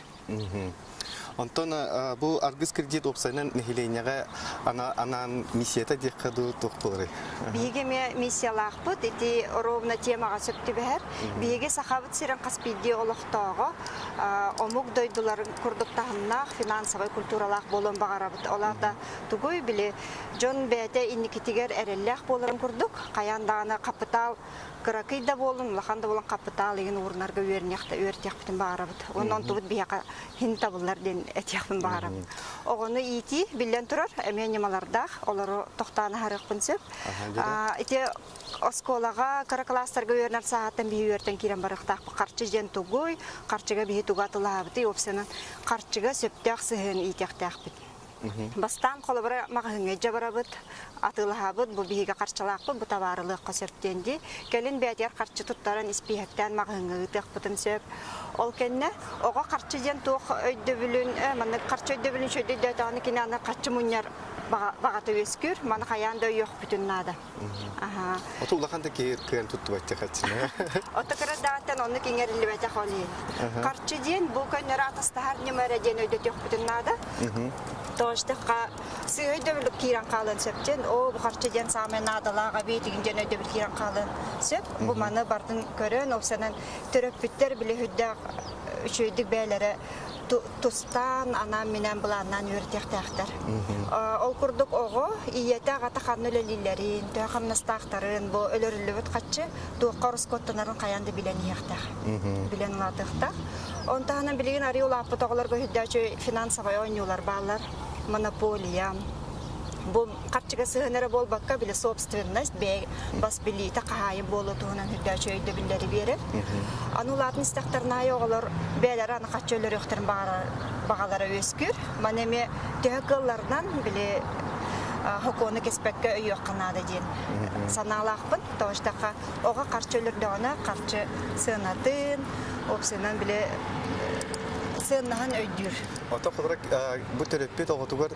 B: Антон, бұл аргыз кредит опсайынан нәхилейнеға анан миссията дек қаду тоқтылары?
N: Биеге миссиялақ бұд, еті ровна темаға сөпті бәр. Биеге сақабыт сирен қаспиде олықтағы, омук дойдыларын күрдіктағыннақ финансовый культуралақ болын бағарабыд. Оларда түгөй біле, жон бәйті инникетігер әрелләқ болырын күрдік, қаяндағына капитал Кыракыйда болын, лаханда болын капитал еген урнарга өртек бітін бағарабыд. Онын тұбыд бияқа хин табылар ден әтек бітін бағарабыд. Оғыны ити білден тұрар, әмен емалардақ, олары тоқтаны харық бүнсіп. Ити осколаға каракластарға өрнар сағаттан бейі өртен керен барықтақ. Қарчы жен тұғой, қарчыға бейі тұғатылы абыды, опсынан қарчыға сөптәқ сығын итектәқ біт. Бастан қолыбыра мағыңы жабарабыд, атылығабыд, бұл бейге қарчылақпы, бұл табарылық қосептенді. Кәлін бәдер қарчы тұттарын іспейхеттен мағыңы ұтық бұтын сөп. Ол кәнне, оға қарчы ден тұқ өйді білін, қарчы өйді білін шөйді дөйтағыны кенені қарчы мұнер бағаты өскүр, маны қаянда өйіқ бүтін нады.
B: Оты ұлақанда кәрін тұтты бәтті қатшыны?
N: Оты кірдағаттан оны кеңерілі бәті қолейін. Қарчы ден бұл көнер атыстағар немәрі ден өйді өйіқ бүтін нады. Тоштыққа сөйді білік кейран қалын сөптен, о, бұл қарчы ден самай надалаға бейтігін ден өйді біл кейран қалын сөп. Бұл маны бардың көрін, опсанан түріп біттер білі хүддәқ үшөйдік бәлері тұстан, анам менен бұланнан өртектәқтір. Ол күрдік оғы, иеті ағаты қанны өлелілерін, төқамныстақтарын, бұл өлірілі өт қатшы, туыққа ұрыскоттынарын қаянды білен еқтәқ, білен ұлатықтақ. Онтағынан білген ари ұлапы тоғылар көйдәчі финансовай ойнылар балар, монополия. Бұл қатшыға сығынары бол баққа білі собственность, бас білі тақайы болу тұғынан хүддәчі өйді білдері берер. Анулатын істақтарына оғылар бәлері аны қатшы өлір өқтерін бағалары өскүр. Манеме түйіқыларынан білі хоконы кеспәкке өй өққанады ден саналақпын. Тоғыштаққа оға қарчы өлірді оны қарчы сығынатын, опсынан білі сығынаған өйдір.
B: Ота қолырақ бұл төреппет оғытығыр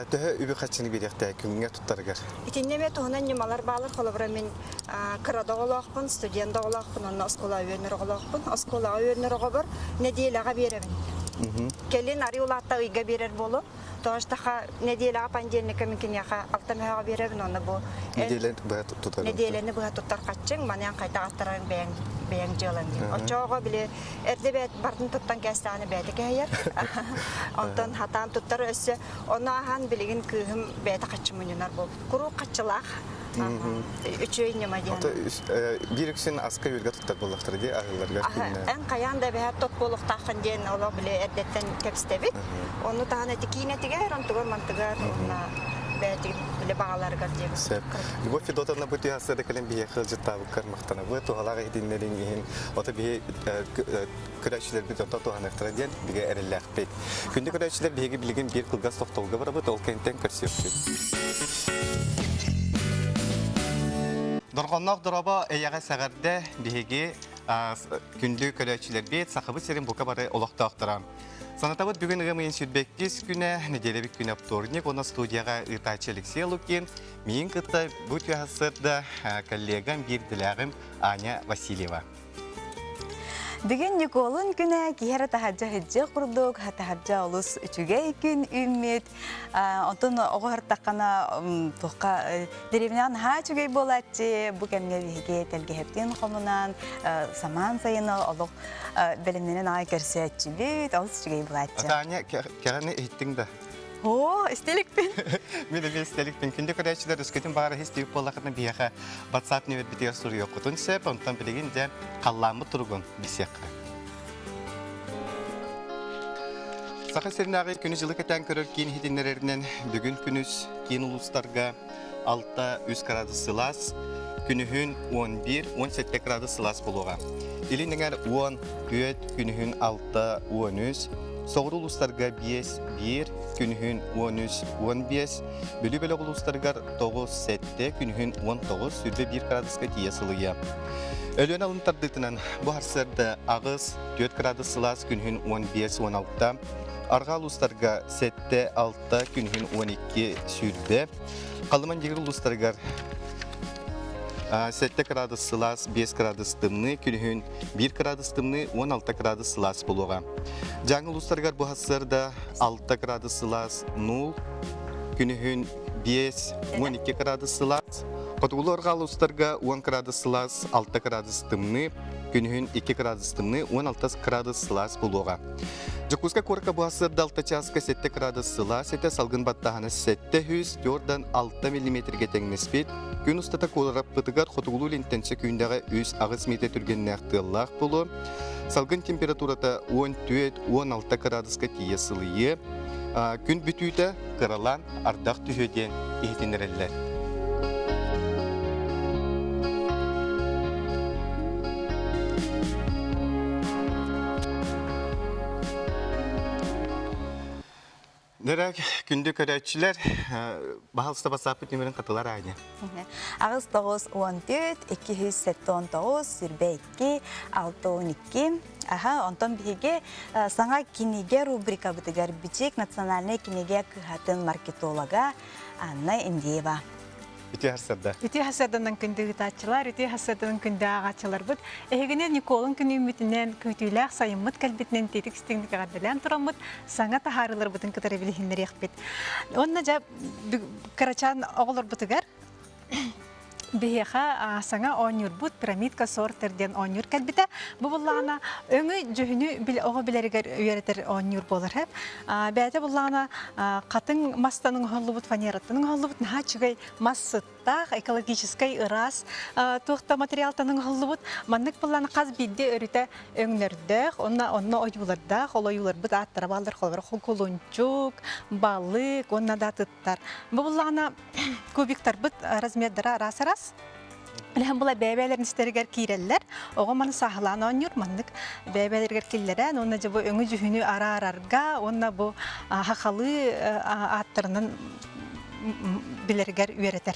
B: түхі үбі қатшыны беректі күнге тұттарығар?
N: Итіннеме тұғынан немалар бағылыр қолыбыра мен қырада олақпын, студент олақпын, онына оскола өйінір олақпын. Оскола өйінір оғабыр, неделаға беремін. Келін ари улатта ұйға берер болу. Тоғыштаға неделаға пандемика мүмкінеға алтамаға беремін, оны бұл. Неделені бұға тұттар қатшың, маниян қайта аттарың бәйін жылын. Очоға біле әрді бәйт бардың тұттан кәстіғаны бәйті кәйер. Онтан хатам тұттар өсі, оны аған білеген күйім бәйті қатшы мүнінар бұл. Құру қатшылақ Üçüğün nема diyen.
B: Bir üksün aska yürge tutar bolaqtır diye ağırlargar günler.
N: En kayan da bir tot boluk taxın diyen ola bile erdetten kepstebit. Onu tahan etikine tiger, on tugar mantıgar, ona beti bile bağlar gardiyan.
B: Sep. Любовь Федотовна bu tüyasıda kalem bir yakılcı tavuk karmaktana. Bu tuğalar edinlerin yiyin. Ota bir küreççiler bir tonta tuğanaktıra diyen bir erellek bek. Günde küreççiler bir bilgin bir kılgaz toktolga var bu tolkenten karsiyopsu. Dorgonnoq doroba eyaga sagarda bihigi gündü küreççiler bir sakabı serin boka barı olaqtaqtıran. Sanatavut bugün ığımıyın sürdbektiz güne, nedelebik güne vtorник, ona studiyaga ırtaçı Alексей Лукин, min kıta bu tüyasırda kollegam bir dilagım Anya Vasilyeva.
C: Бүгін Николын күні кейері тахаджа хеджі құрдық, тахаджа олыс үчіге күн үммет. Онтын оғыр таққана тұққа деревнян ха чүгей болатчы, бұл кәмге бейге тәлге хептен қомынан саман сайыны олық бәлімненен ай көрсі әтчі бейт, олыс чүгей болатчы.
B: Anya, kәрәне еттің да?
C: О, істелікпен.
B: Мен де істелікпен. Күнде көрәчілер үскетін бағары хестейіп болақына бияға WhatsApp невет бітеге сұры yok құтын сөп, онтан білеген де қалламы тұрғын бісеққа. Сақа серінағы күні жылы кәтен көрір кейін хетенлерінен бүгін күніс кейін ұлыстарға 6 градус сылас, күнігін 11-17 градус сылас болуға. Елініңер 10 көт күнігін 6-13, Soğur uluslarga 5-1, günhün 13-15, bölü-bölü uluslarga 9-7, günhün 19, sürbe 1 graduska tiyasılıya. Ölüyen alıntardıtınan bu harsarda ağız 4 gradus sılas, günhün 15-16, arga uluslarga 7-6, günhün 12 sürbe, kalıman yeri uluslarga 7 gradus sılas, 5 gradus tımны, günhün 1 gradus tımны, 16 gradus sılas buluğa. Жаңы uluslargar bu hasırda 6 gradus sılas, 0, günhün 5, 12 gradus sılas. Kotuğulu arga uluslarga 10 gradus sılas, 6 gradus tımны, günhün 2 gradus tımны, 16 gradus sılas buluğa. Jakuzka korka bu hasırda 6 çaska 7 gradus sılas, ete salgın battağını 704'dan 6 mm getengmespet, gün ustata kolarap bıtıgar kotuğulu lentençe köyündəğe 100 ağız metre türgen nəqtığılaq bulu. Salgın temperaturada 14-16 graduska tiyasılıyı, gün bütüyde kıralan ardaq tühöden ihtinereller. Nerek gündü körəççilər bahalısda basapıt nömrən qatılar aynı.
C: Ağız 9-14-279, sürbe 2-6-12. Ondan bihige sana kinege rubrika bitigar biçik nasyonalne kinege kıhatın marketologa Anna Indiyeva.
B: Ütü hasarda.
O: Ütü hasardanın kündü gıtaçılar, ütü hasardanın kündü ağaçılar bud. Ehegine Nikol'un günü ümitinden kütüylək sayımıt kalbitinden tetik istinglik ağadılan turamıt, sana taharılar budun kıtara bilihinleri yakbet. Onunca karaçan oğulur butugar. Biheha sana onur but piramidka sorterden onur kalbite. Bu bullana öngü cühünü bil oğu bileriger üyereter onur bolar hep. Bäde bullana katın mastanın hollubut faneratının hollubut naha çıgay masıtta ekologический ырас тухта материалтанын hollubut manнык bullana kaz bildi örüte öngürdük. Onna oyularda holoyular bud attara baldır holvar kulunçuk, balık, onna da tıttar. Bu bullana kubiktar bud razmerdara rasaras. Lehen bula bebelerin isteriger kireller, oğa manı sahlan onyor mandık bebelerger killere, onna bu öngü cühünü arararga, onna bu hakalı attırının bileriger üyereter.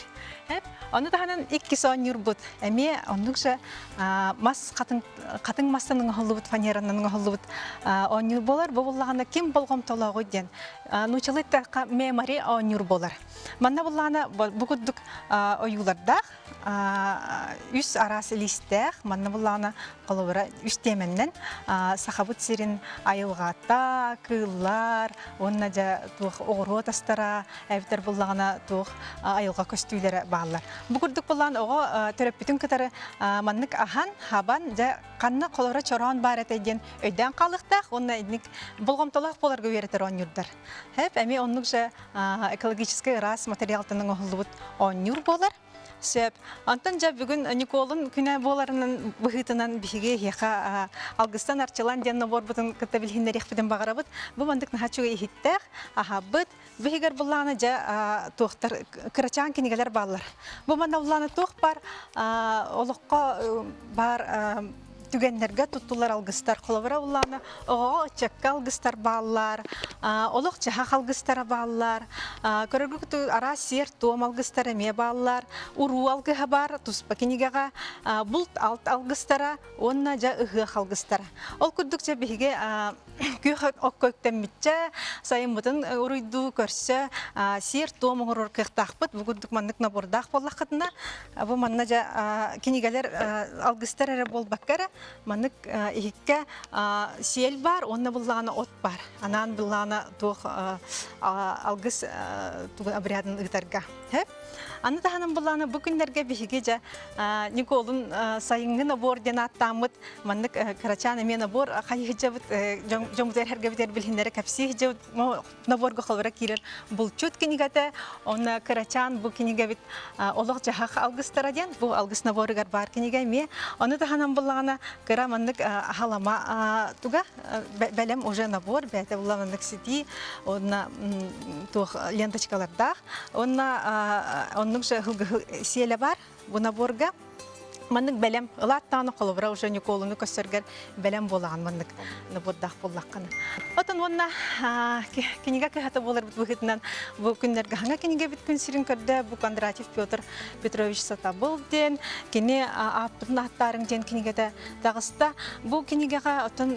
O: Hep onu da hanan ikkisi onyor bud. Emi ondukça mas katın masanın hollubut faneranın hollubut onyor bolar. Bu bullağına kim bolgom tolağı den. Nuçalıkta memari onyor bolar. Manna bullağına bu kudduk oyularda üst arası listeğ, manna bullağına kalıvara üst temenden sahabut serin ayılgata, kıllar, onnaca oğru tastara, evler bullağına ayılga köstüylere bağlar. Bu kudduk bullağına oğa törep bütün kıtarı manныk ahan, haban, kanna kolora çoran baret edin öden kalıqtaq, onna ednik bolgom tolaq bolar gövereter onyorlar. Hep emi onnukça ekologический ырас материалтының оғылыбыт онюр болар. сөп. Антон жа бүгін Николын күнә боларынан бұхытынан бігі еқа алғыстан арчылан денна бор бұтын күтті білгендер еқпеден бағарабыд. Бұл мандық нахачуға ехіттәқ, ахабыд, бігер бұлланы жа тоқтар кырачан кенегелер балар. Бұл манда бұлланы тоқ бар, олыққа бар түгенлерге туттулар алгыстар қолабыра уланы, оға чакка алгыстар баллар, олық жағақ алгыстара баллар, көрігі күті ара сер туым алгыстары ме баллар, уру алгыға бар, туспа кенегеға бұлт алт алгыстара, онына жа ұғы алгыстара. Ол күрдікче біге күйіқ көктен мүтче, сайын бұтын ұруйду көрсе, сер туым ұғырыр күйіқтақпыт, бұл күрдік мандық набордақ болақ қытына, бұл манна жа кенегелер алгыстар әрі бол баққары, Маннык ихикке сел бар, онна булланы от бар. Анан булланы тух алгыс обрядын ыгдарга. Аны таханын булланы бу күндерге бихиге жа Николун сайынгын абор ден аттамыт, маннык карачаны мен абор кайы жабыт жомутер херге битер билхиндері капси жабыт наборга холбара кирер. Бул чут кенигате, онна карачан бу кениге бит олық жахақ алгыстара ден, бу алгыс наборыгар бар кениге ме. Аны таханын булланы кыра маннык халама туга белем уже набор, бәте булла маннык сити, онна тух ленточкаларда, онның селе бар, bu наборга маннык белем латтаны колобра уже Николуны көсөргөр белем болган маннык набордах боллакканы. Отон онна кенеге кыхата болар бит быгытынан бу күннерге ханга кенеге бит күн сирин көрдө бу Кондратьев Петр Петрович Сатабыл ден кене аптын аттарын ден кенегеде дагыста бу кенегега отон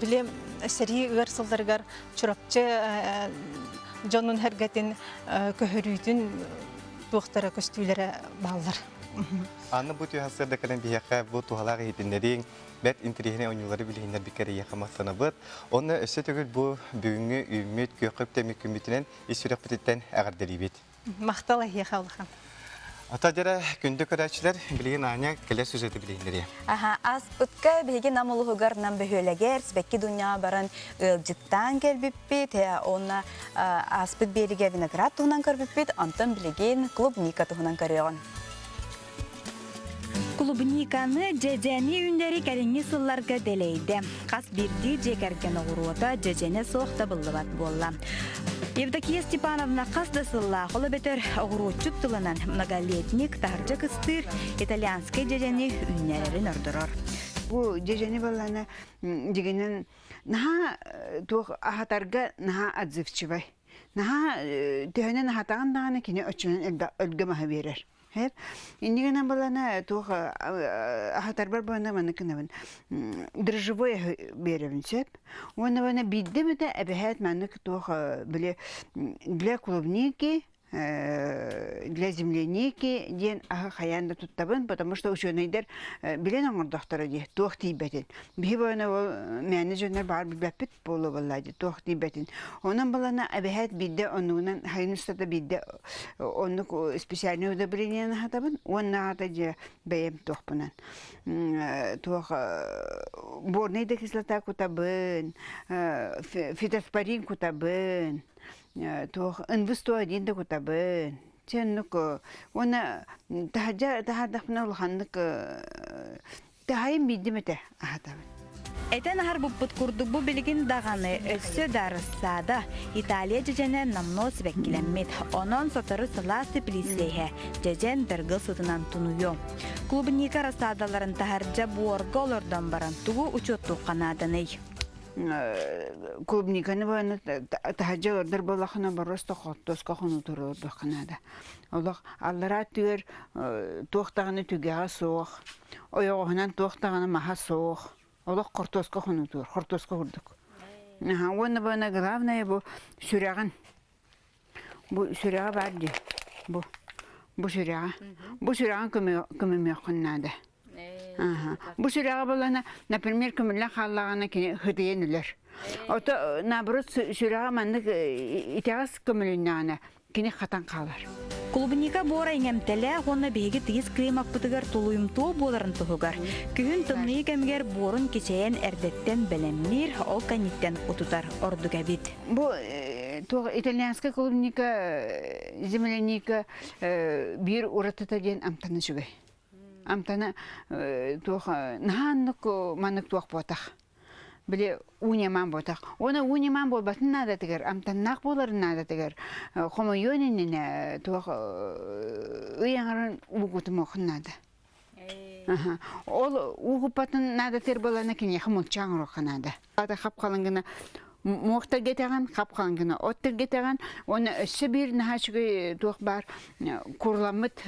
O: билем сери ырсылдыргар чурапчы жонун хергетин көһөрүйтүн туқтара көстүйлері балдар.
B: Анны бұт үйасырда кәлін бейеқа бұт туғалағы етіндерін бәт интерегіне ойнулары білігіндер бікері еқамастаны бұд. Оны өсі түгіл бұл бүгінгі үймет көқіп тәмі күмбетінен есірек бітеттен әғардері бет.
O: Мақталы еқалыған.
B: Ата жара күнді көрәтшілер білеген аңа келер сүзеті білігіндері.
C: Аз ұтқа білген амылығығарынан бөхөлегер, сбәккі дүния барын ылжыттан келбіппет, оны аспыт беріге виноград тұғынан көрбіппет, антын білеген клубника тұғынан көреген.
D: Клубниканы жежені үндері кәріңі сылларға делейді. Қас бірді жекерген оғыруыта жежені соқта бұллыбат болла. Евдокия Степановна қасда сылла қолы бетер оғыруытчыт тылынан многолетник таржы кыстыр итальянскай жежені үннерерін өрдірір.
M: Бұл жежені баланы дегенен наға туқ ахатарға наға отзывчывай. Наға түйінен ахатағандағаны кені өтшінен өлгі маға берер. Индигенен балана тух ахатарбар бана мана кынабын дрожжевой беребин сеп. Оны бана биддемете эбехет маннык тух биле для клубники, для земляники ден хаянда туттабын, потому что ученыйдер билен аңырдақтары де тух тибетин. Бихи бана менеджерлер бар билбеппит болу баллади тух тибетин. Онан балана эбехет бидде онугунан хайнустада бидде онук специальный удобрение хатабын, онна хата же бейем тухпунан. Тух борнейда кислота кутабын, фитоспорин кутабын, тух инвестуадин да кутабын. Теннук она тахадахна улханнык тахайым биддимете ахатабын.
D: Этен ахар бұппыт күрдік бұ білген дағаны өссі дарысада Италия жежені намно сібәккіленмет. Онын сотыры сыласы плисейхе, жежен дыргыл сытынан тұнуyo. Клубника расадаларын тахарджа буорга олырдан баран тугу учетту қанадыны.
M: Клубниканы баны тахаджа ордар болақына бароста хоттосқа құны тұры қанада. Олық аллара түгер тоқтағаны түгеға соқ, ойоғынан тоқтағаны маға соқ. Олық қортосқа құны тұр, қортосқа құрдық. Оны бана главное бұл сүряған. Бұл сүряға бар де. Бұл сүряға. Бұл сүряған көміме құннады. Бұл сүряға болана, например, көмілі қалағана кені хүдейен үлер. Ота, наоборот, сүряға маңдық итағас көміліннағана кені қатан қалар.
D: Клубника бора иңемтеле, онна беги тиз крем акпытыгар тулуйымтуу боларын туһугар. Күһүн тымны кемгер борун кечейен эрдеттен белеммир, ол каниттен утутар ордуга бит.
M: Бу то итальянская клубника, земляника бир уратата ден амтаны жүгей. Амтаны наханнык маннык туақ ботақ. Біле унияман ботақ. Оны унияман болбатын нада тегер, амтаннақ боларын нада тегер. Хомойониніне туақ ұяңарын уғытым оқын нада. Ол уғыпатын нада тер боланы кене хымылчаң роқы нада. Ада қап қалыңғына Моқтар кетеген, қапқан гына оттар кетеген, оны өсі бір нағашығы туық бар курламыт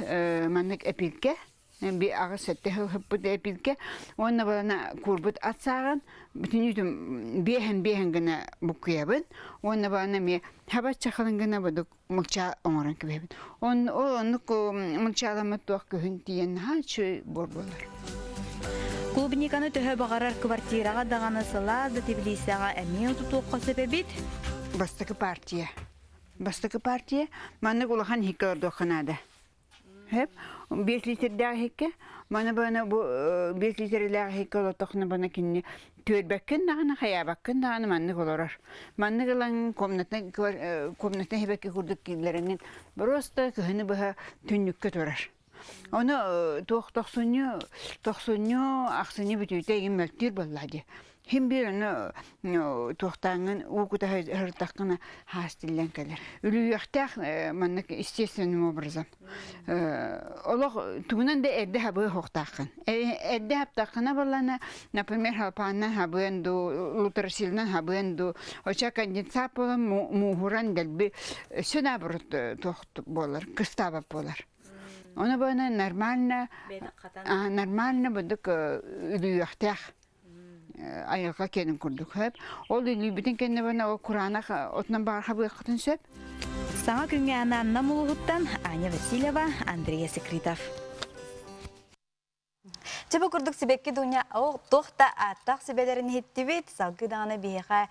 M: маннык әпілке, би ағы сәтті хылхыппыт әпілке, оны балана курбыт атсаған, бүтін үйтім бейхен гына бұқиябын, оны балана ме хабат чақылын гына бұдық мұлча оңырын кебебін. Оны мұлча аламыт туық көхін тиен нағашы бор болар.
D: Клубниканы төһө бағарар квартираға дағаны сыла да Тбилисиға әмин тұтуққа себебит?
M: Бастықы партия, маны құлақан хикаларды оқынады. 5 литрдағы хикке, маны бана 5 литрдағы хикал отоқны бана кенне төлбәккен дағаны, хаябаккен дағаны маны қоларар. Маны қылан комнатна хебәкке күрдік келерінен просто күхіні бұға түннікке тұрар. Оны тоқсыню ақсыны бүтүйті еген мәлттер болады. Хем бір тоқтаңын уқыта ғыртаққына хастиллен кәлер. Үліяқтақ маннық естественным образом. Олық туғынан да әдді хабығы хоқтаққын. Әдді хаптаққына боланы, например, халпаннан хабығынду, лутрасилынан хабығынду, оча конденсат болын муғыран дәлбі сөна бұрыт тоқты болар, қыстабап болар. Оны бана нормально бұдық үліяқтақ айылға кенін күрдік хөп. Ол үлі бітін кені бана о Құранақ отынан бар хабығы қытын сөп.
D: Саңа күнге Анна Мулуғыттан Аня Васильева, Андрея Секритов.
C: Чебі күрдік сібекке дуня тоқта аттақ сібелерін хеттібет, салғы дағаны бейға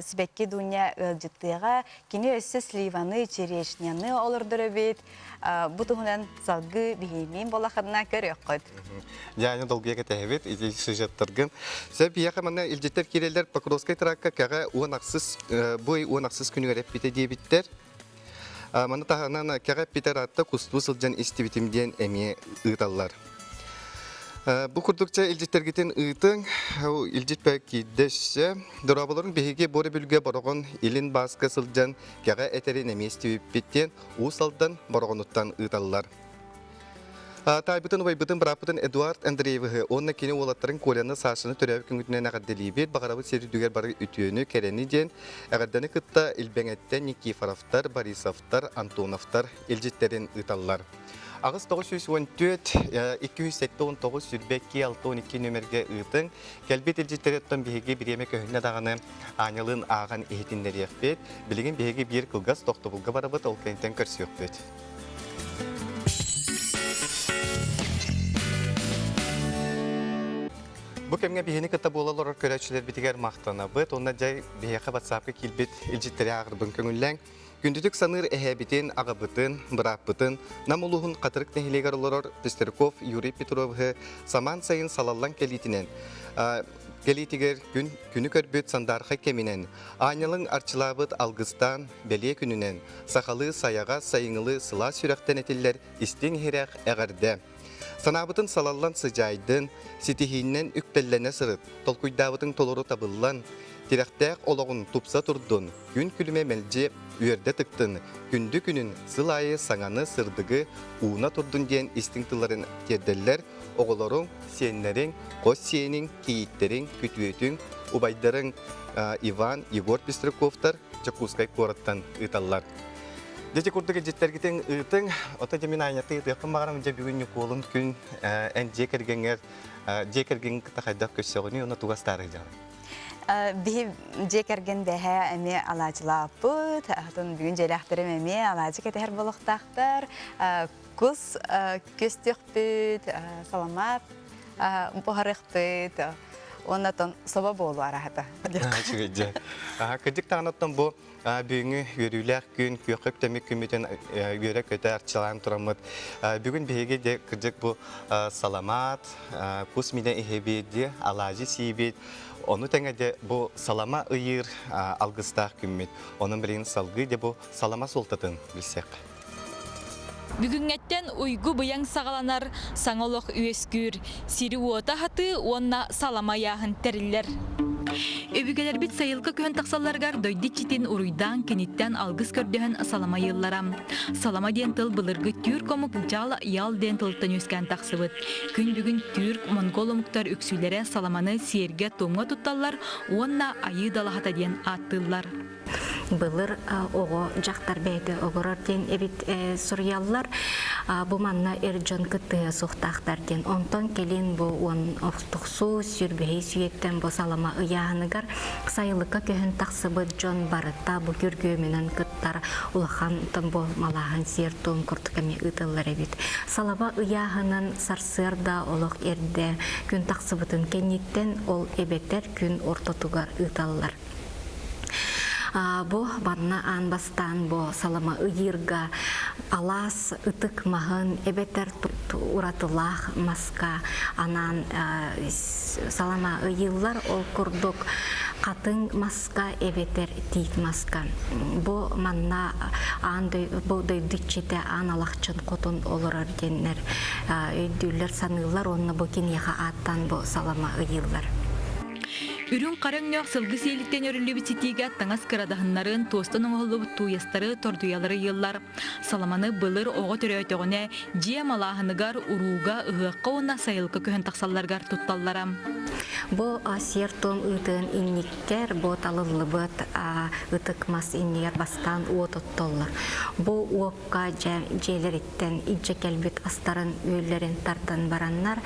C: сібекке дуня үлжіттіға, кені өссі сливаны, черешняны олырдыры бет, бұтығынан салғы беймен болақадына көрек қойд.
B: Яны долгия кетебет, иди сюжеттаргын. Сөп бияқа мана илжеттер керелер Покровскай тракка каға бой уанақсыз күнігереп бите дейбіттер. Мана тағынан каға битер атта кусту сылжан истибитимден әме ұйталар. Бұл күрдікче илжеттергетін ұйтың, илжет бәкі дәші, дұрабыларын бейге бөрі бүлге барығын илін басқа сылжан каға әтерін әместі өппеттен ұсалдан барығыныттан ұйталар. Тайбытын вайбытын бірапытын Эдуард Андрееві, онына кені олаттарын Коляны сашыны түрәві күнгітінен ағадделейбет, бағарабы сері дүгер бары үтіөні кәрені ден, ағадданы күтті Илбәңәттен Никифоровтар, Борисовтар, Антоновтар илжеттерін ұйталар. Ағыз 914-279 сүрбәкке 612 нөмерге ұйтың, кәлбет илжеттері ұттан бейге біреме көхінне дағаны анылын аған ехетіндері еқпет, білеген бейге бір қылғас тоқты бұлға барабыт ол кәнтен көрсі өқпет. Бұл кәмге бейені кітті болалар көрәтшілер бітігер мақтана бұд, онда жай бейеқі батсапқы келбет илжеттері ағырбын көңілләң. Күндүдік саныр әхәбітен, ағабытын, бұраппытын, намылуғын қатырық нәхілегер олар Пестерков, Юрий Петровы саман сайын салаллан кәлетінен. Кәлетігер күні көрбет сандарқа кәмінен. Анялың арчылабыт алғыстан, бәле күнінен. Сақалы саяға сайыңылы сыла сүрәқтен әтелер істен херәқ әғірді. Санабытын салаллан сыжайдын, сетихиннен үктәлләне сырыт, толкуйдабытын толору табыллан, Тирәқтәк олағын тупса тұрдын, күн күліме мәлже үйерді тықтын, күнді күнін сылайы саңаны сырдығы уына тұрдын ден истинктыларын терделлер, оғыларың, сенлерің, қос сенің, кейіттерің, күтуетің, убайдарың Иван, Егор Пестряковтар, Чакускай қораттан ұйталар. Дети күрдігі жеттергітен ұйтың, ота жемін айнаты ұйтықпын мағарам жа бүгін қолын күн ән жекергенгі тақайдақ көссеғыны, оны туғастары жағын.
C: Бихи жекерген бәхә әме алачылапыт, атын бүгін жәләқтірім әме алачы кетер болықтақтар, күз көстіқпіт, саламат, бұғарықпіт, оннатын соба болу арахата.
B: Кәдік тағанаттан бұл бүгінгі өрілер күн, көқіп тәмек күметін өрі көті арчылан тұрамыд. Бүгін бейге де кірдік бұл саламат, күз миден ехебеді, алажы сейбет, Onu тәңәде бу салама ыйыр алгыстақ күммет. Onun бірін салгы де бу салама солтатын білсек.
K: Бүгүнгеттен уйгу быяң сағаланар саңолық үйескүр. Сири уота хаты онна салама яғын тәрілер. Өбүгелер бит сайылка көн тақсаларгар дойды читин уруйдан кенеттен алгыс көрдөһөн салама йылларам. Салама ден тыл былыргы түрк омук жал ял ден тылтан өскен тақсыбыт. Күн бүгін түрк монгол омуктар өксүйлері саламаны серге томға тутталлар, онна айы далахата ден аттылар.
L: Былыр ого жақтар бәйді оғырар ден әбіт сұрыялар бұ манна әрджон күтті соқтақтар ден. Онтон келін бұ он оқтықсу сүрбейі сүйеттен бұ салама ұяғыныгар сайылыққа көхін тақсыбы жон барытта бұ көргөменен күттар ұлақан тым бұ малағын сер том күртікіме ұтылар әбіт. Салама ұяғынан сарсырда олық әрді күн тақсыбытын кенеттен ол әбеттер күн ортотугар ұталар. Бо барна анбастан бо салама ыйырга алас ытык мағын эбетер уратылах маска анан салама ыйыллар ол курдук катын маска эбетер тит маска. Бо манна андай бо дойдычете аналахчын котон олорар деннер өйдүллер санылар онна бо кенеха аттан бо салама ыйыллар.
K: Үрүн караңнёк сылгы селиттен өрүлүбү ситиге таңас кырадахыннарын тостон оңолубу туястары тордуялары йыллар. Саламаны былыр ого төрөтөгөнө жие малахыныгар урууга ыгыкка уна сайылка көхөн таксалларгар тутталларам.
L: Бо сертон ытын инниктер бо талылыбыт ытык мас иннер бастан уототтоллар. Бо уокка желериттен ижекелбит астарын үйлерин тартан бараннар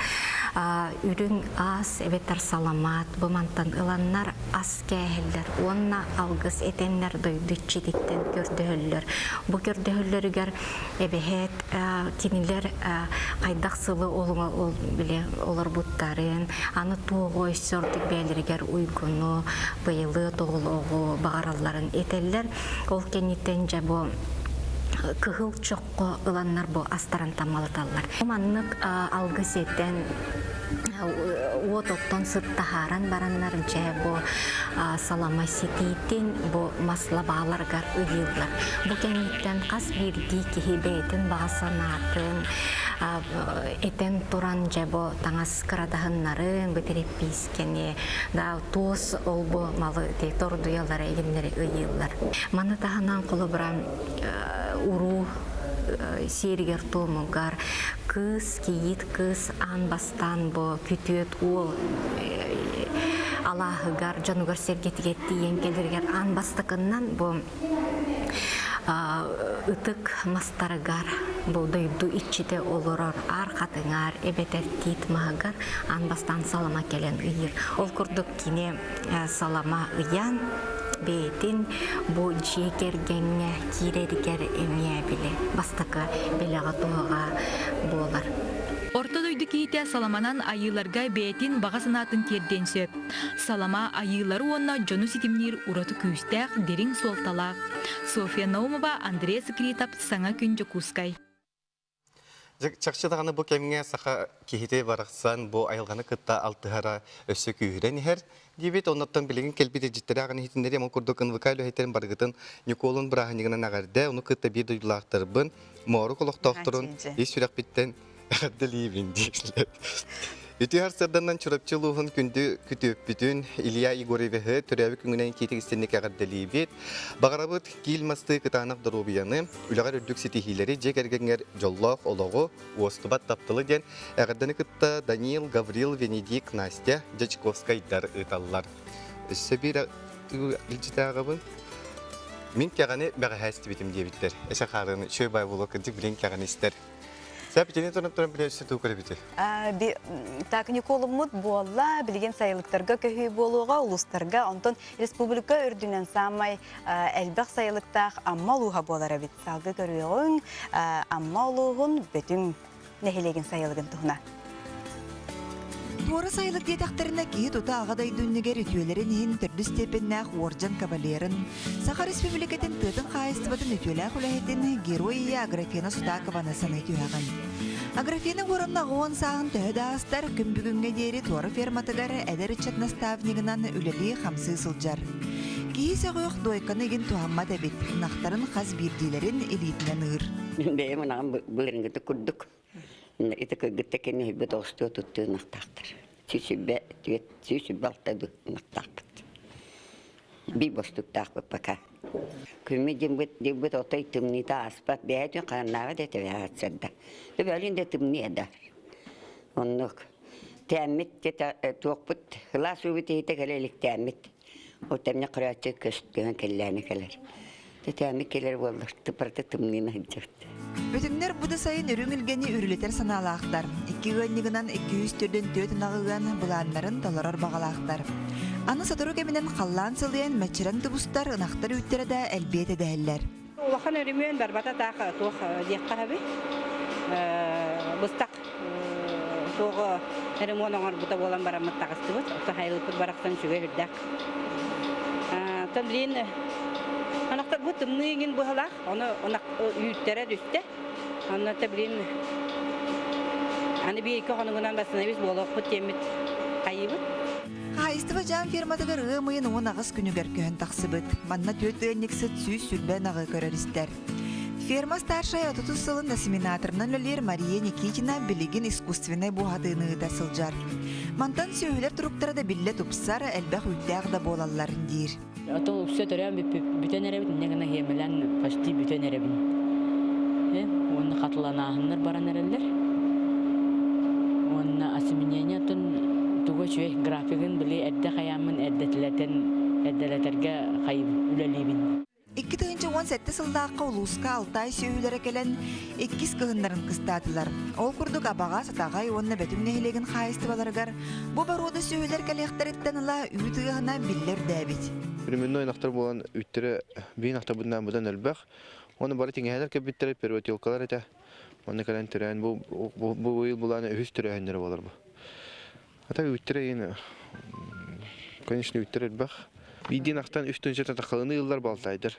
L: үрүн ас эбетер саламат бу мантан ыланнар ас кәһелләр. Онна алгыс этеннер дойдычитиктен көрдөһөллөр. Бу көрдөһөллөргөр эбехет кинилер кайдак сылы олуңа биле олар буттарын аны тугой сортик бәлергер уйгуну быйылы тоголого багаралларын этеллер. Ол кенеттен жабо кыгыл чокко ыланнар бу астаран тамалаталлар. Маннык алгыс этен Уототтон сыттахаран бараннар жабо салама сититин бо маслабаларгар ыйыллар. Бу кенеттен кас бирди кихибетин багасанатын этен туран жабо таңас кырадахыннарын бетереп пискене да тос олбо малы тордуялар эгемнери ыйыллар. Маны таханан колу баран уру сергер томугар кыз киит кыз анбастан бо күтөт ол алахыгар жанугар сергетигет диен келергер анбастыкынан бо ытык мастарыгар бу дойду ичите олорор ар катыңар эбетер тит магар анбастан салама келен ыйыр. Ол курдук кине салама ыян бейтин бу жекергенге кирергер эмие биле бастакы белага туга болар.
K: Орто дойду киите саламанан айыларга бейтин бага санатын керден сөп. Салама айылары онна жону ситимнир ураты күүстәк дерин солталак. София Наумова, Андрей Скритап, саңа күн жокускай.
B: Чакчыдаганы бу кемге саха кихите бараксан бу айылганы кытта алтыхара өссө күүрен хер дибет оннаттан билеген келбите життераганы хитиндери мо курдукын выкайлы хетерин баргытын Николун браханигына нагарда уну кытта бир дойлактырбын мору колоктокторун исүрак биттен делибин дийлер. Ütühar sırdandan çırapçılığın kündü kütüp bütün İlya Igorev'e törəvi küngünən ketik istenlik ağaddelibet. Bağırabıt gilmasты kıtanaq darubiyanı, ülagar ürdük sitihileri cekergenger jollaq oloğu uostubat taptılı den ağaddanı kıtta Daniel, Gavril, Venedik, Nastya, Jachkovskaylar ıtallar. Söbir ilcite ağabın. Min kağanı bağı həsti bitim diye bitler. Eşe qarını şöy bay bulu kıntık bilen kağanı ister. Сәпитене тұрып білесіз төкірі біте?
C: Так, Николумут болла, білген сайылықтарға көйі болуға, ұлыстарға, онтон республика үрдінен самай әлбәқ сайылықтақ амма ұлуға болары бит. Салғы көріғын, амма ұлуғын бөтін нәхелеген сайылығын тұғына.
E: Туора сайылык детекторына кии тута ағадай дүннігер үтүелерін ең түрді степеннәқ Орджан кавалерін, Саха Республикатын тыдың қайыстыбатын үтүеләқ үләхетін Героия Аграфена Судакова насан өтуәғын. Аграфена уранна гоон сағын төһөдағыстар күмбүгүнгө дейри туары ферматыгар әдер чатнаставнигынан үлели хамсы сылжар. Кейсе қойық дойқаны ген туамма да бет, нақтарын қаз бирдилерин элитінен ыр.
F: Бәйім ұнағын бұлырыңгіті күрдік. Ити көйгітті кені хүбі доғысты өтітті нақтақтыр. Сүйсі балтады нақтақпыт. Би бостық тақпыт бака. Күмі дембіт отай тымнита аспат бәйден қаннаға дәті бәйатсырда. Бәлін де тымни әдар. Онық тәммет тоқпыт, ғылас өбіті еті кәлелік тәммет. О тәмне қыраты көстіген кәлләні кәлер. Тәммет келер болыр, тұпырты тымнина жүрді.
E: Бүтүннер бұды сайын үріңілгені үрілетер саналақтар. 2 өнігінен 200 түрден төтін ағыған бұланларын толарар бағалақтар. Аны сатыру кемінен қаллан сылыян мәчірен тұбыстар ұнақтар үттері де әлбет edәлілер.
G: Улахан өрімен барбата тағы тоқ дейққа әбі. Бұстақ тоғы әрімон оңар бұта болан барамыт тағысты бұд. Ота хайлықпыд барақтан шүге үрдәк. Тан білейін анақтар бұд тымныйын бұғалақ. Оны үйттері дүсті. Оны білейін аны бейкі қоныңынан басына біз болық бұд темет қайыбыд.
E: Хайыстыва жан ферматыгар ымыйын оң ағыз күнігер күйін тақсыбыд. Манна төт өйнексі түсүй сүрбән ағы көрерістер. Ферма старшай 30 сылын ассиминаторынан өлер Мария Никитина білігін искусственной бұғатыны тасылжар. Мантан сөйлер тұруқтары да білі тұпсар әлбәқ үттәғ да болаларын дейір.
P: Ото үксе төрән бүтен әребін, негіна хемелен почти бүтен әребін. Оны қатыланағынлар баран әрелер. Оны ассиминения туға чуе графигін біле әдді қаямын әдділетерге қайып үлелейбін.
E: 2017 сылдаққа улуска Алтай сөйлері келен 2 кығындарын қыстатылар. Ол күрдік абаға сатағай онына бәтімнейлеген қайысты баларғар. Бұ баруды сөйлер кәлектареттеніла үйтіғына білдер дәбет.
I: Үрімінді ойнақтар болан үттері бейін ақтабыдынан бұдан әлбәқ. Оны бары теңгелер кәбіттері перуатилкалар әті. Оны кәлен түрәйін бұл ойыл бұланы үз түрәйіндері болар бұл. Ата үттері ені, конечно, үттері әлбәқ. Биден ақтан үстін жата тақылыны ұллар балтайдыр.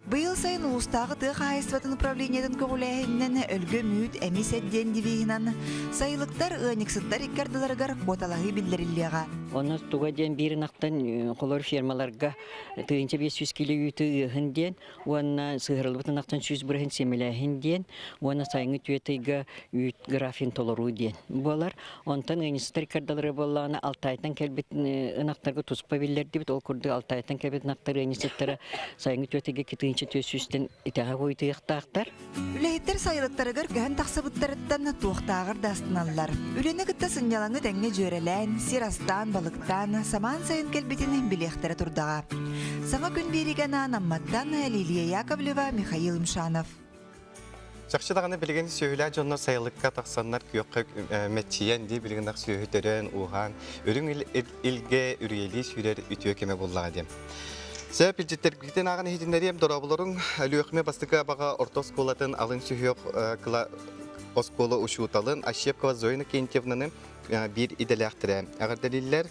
E: Быйыл сайын улустағы тық айысватын управлениятын көғіләйіннен өлгі мүт әмес әдден девейінан сайылықтар ұйнексыттар иккардыларғар қоталағы білдіріліға.
H: Оны туға ден бірін ақтан қолар фермаларға тыйынша 500 кило үйті ұйығынден, оны сығырылбытын ақтан 100 бұрын семеләйінден, оны сайыңы түйетігі үйт графин толыру ден. Болар, онтан ұйнексыттар иккардылары болағына алтайтан кәлбетін ұнақтарға тұспа білдерді біт, ол күрді алтайтан кәлбетін ақтар ұйнексыттары сайыңы түйетігі кетейінші төсүстен итаға қойты яқтақтар.
E: Үлейттер сайылықтарығыр көхін тақсыбыттарыттан туықтағыр дастыналар. Үлені күтті сынялаңы тәңе жөрелән, сирастан, балықтан, саман сайын кәлбетінің білектері тұрдаға. Саңа күн береген анамматтан Лилия Яковлева, Михаил Мшанов.
B: Жақшыдағаны білген сөйлі жонлар сайылыққа тақсанлар күйоққа мәтчиен дей білген ақ сөйтерін, уған, өрің илге үрейелі сүйрер үтіе кеме боллаға дем. Сәп илжеттергіден ағын хетінлерем дұрабылырың әлуекме бастыға баға орта сколатын алын сүйек осколы ұшуыталын Ашепкова Зоина Кентьевнаны бір иделяқтыры. Ағыр дәлелер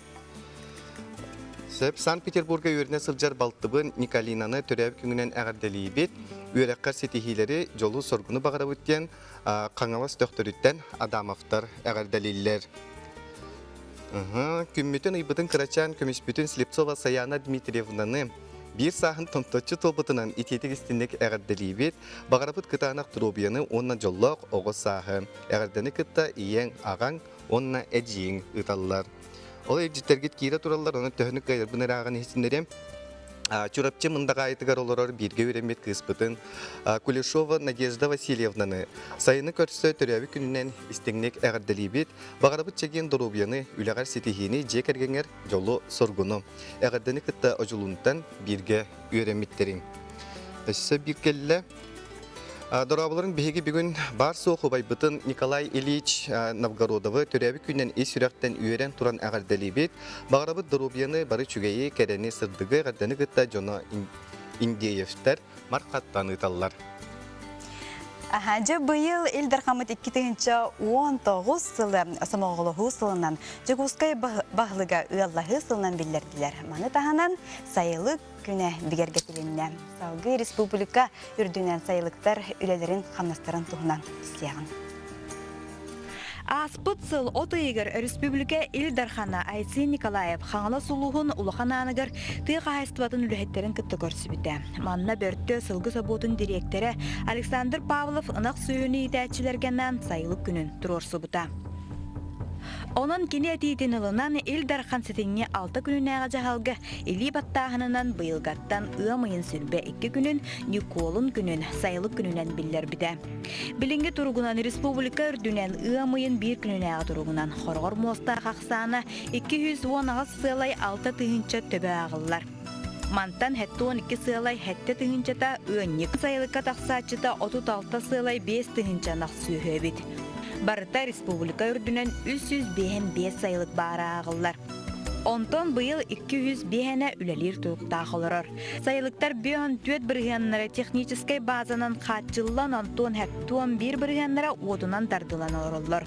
B: Сәп Санкт-Петербурга өріне сылжар балтыбын Николинаны төрәбі күңінен ағыр дәлейбет үйерәққар сетихилері жолу соргуны бағара өткен қаңавас төқтіріттен Адамовтар ағыр дәлелер. Күмметін ұйбытын қырачан көмешбүтін Слепцова Саяна Дмитриевнаны бір сағын тонточы тобытынан итетік істінік әғірділейбет, бағарапыт қытанақ тұробияны онна жоллақ оғы сағы. Әғірдіні қытта иен ағаң онна әджиң ұталылар. Ол әджеттергет кейра тұралар, оны төхінік қайырбыныр ағын есіндерем. Чурапчы мындага айтыгар олорор бирге өремет кыспытын Кулешова Надежда Васильевнаны сайыны көрсө төрәбі күнінен истеңнек әғірділейбет, бағарабыт чеген дұрубияны үләғар сетихini жекергеңер жолу соргуну. Әғірдіні кытта ожулунтан бирге өреметтерин. Өссі биргелі Дорабыларын беге бүгін бар соқы байбытын Николай Ильич Новгородовы төрәбі күннен сүрәқтен үйерен тұран әғірдәлейбет, бағарабыт дұрубияны бары чүгейі кәрәне сырдығы ғарданы ғытта жоны Индеевштер марқаттан ұталылар.
C: Жа бұйыл Элдар Хамыт 2019 сылы Самоғылығы сылынан Жығускай бағылыға ұяллағы сылынан білдерділер. Маны тағанан сайылы күні бігергетілінне. Салғы республика үрдінен сайылықтар үлелерін қамнастарын тұғынан істияғын.
D: Аспыт сыл отыйгар республика Илдархана Айсин Николаев хаңала сулуғын улахананығыр тыйық айыстыбатын үліхеттерін күтті көрсібіді. Манна бөртті сылғы саботын директоры Александр Павлов ынақ сүйіні итәтчілергеннен сайылық күнін тұрорсы бұта. Onun kini etitin ılından Ildarhan setini 6 günün ağacağılgı ili battağınından bıyılgattan ığamayın sürbe 2 günün Nikolun günün sayılık gününden biller bide. Bilingi turugunan Respublika ürdünen ığamayın 1 günün ağa turugunan Horgor Mosta Qaksana 210 ağız sığalay 6 tığınca töbe ağıllar. Mantan hette 12 sığalay hette tığınca da ığınlık sayılıkka taqsaçıda 36 sığalay 5 tığınca naq sühöbit. Barıta Respublika ürdünen 305 sayılık bara ağıllar. Ondan bu yıl 205'e ülelir tuğukta ağılır. Sayılıklar bir an 4 bırıyanlara teknikiskay bazanan kaçıllan ondan heptuan 1 bırıyanlara odunan dardılan ağırlar.